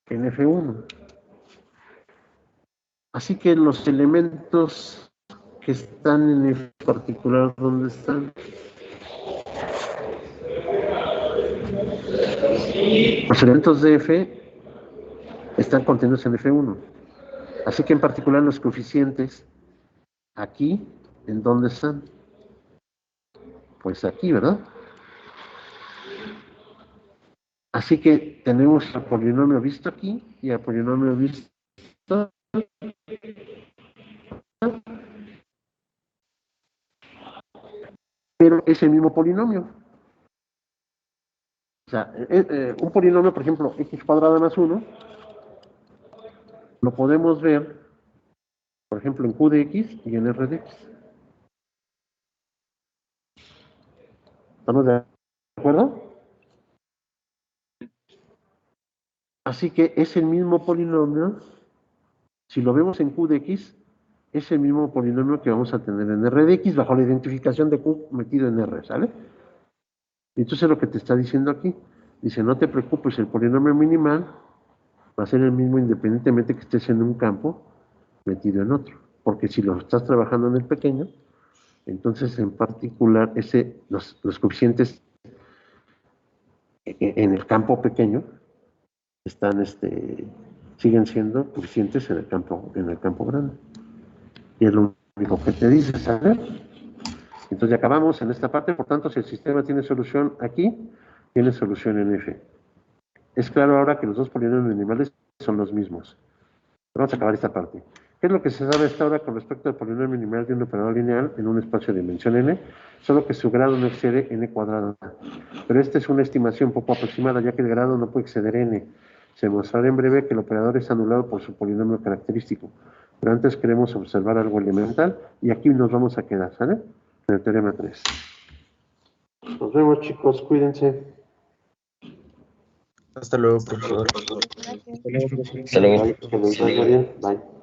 [SPEAKER 1] en f1. Así que los elementos que están en f particular, ¿dónde están? Los elementos de f están contenidos en f1. Así que en particular los coeficientes aquí, ¿en dónde están? Pues aquí, ¿verdad? Así que tenemos al polinomio visto aquí y al polinomio visto pero es el mismo polinomio. O sea, un polinomio, por ejemplo, x cuadrado más 1, lo podemos ver, por ejemplo, en q de x y en r de x. ¿Estamos de acuerdo? Así que es el mismo polinomio, si lo vemos en q de x, es el mismo polinomio que vamos a tener en r de x bajo la identificación de q metido en r, ¿sale? Entonces lo que te está diciendo aquí, dice, no te preocupes, el polinomio minimal va a ser el mismo independientemente que estés en un campo metido en otro. Porque si lo estás trabajando en el pequeño, entonces en particular los coeficientes en el campo pequeño están, siguen siendo coeficientes en el campo grande. Y es lo único que te dice, ¿sabes? Entonces ya acabamos en esta parte, por tanto, si el sistema tiene solución aquí, tiene solución en f. Es claro ahora que los dos polinomios minimales son los mismos. Vamos a acabar esta parte. ¿Qué es lo que se sabe hasta ahora con respecto al polinomio minimal de un operador lineal en un espacio de dimensión n? Solo que su grado no excede n cuadrado. Pero esta es una estimación poco aproximada, ya que el grado no puede exceder n. Se mostrará en breve que el operador es anulado por su polinomio característico. Pero antes queremos observar algo elemental y aquí nos vamos a quedar, ¿sale? En el teorema 3. Nos vemos, chicos, cuídense.
[SPEAKER 6] Hasta luego, profesor.
[SPEAKER 2] Gracias.
[SPEAKER 6] Hasta luego.
[SPEAKER 1] Que les vaya bien. Bye.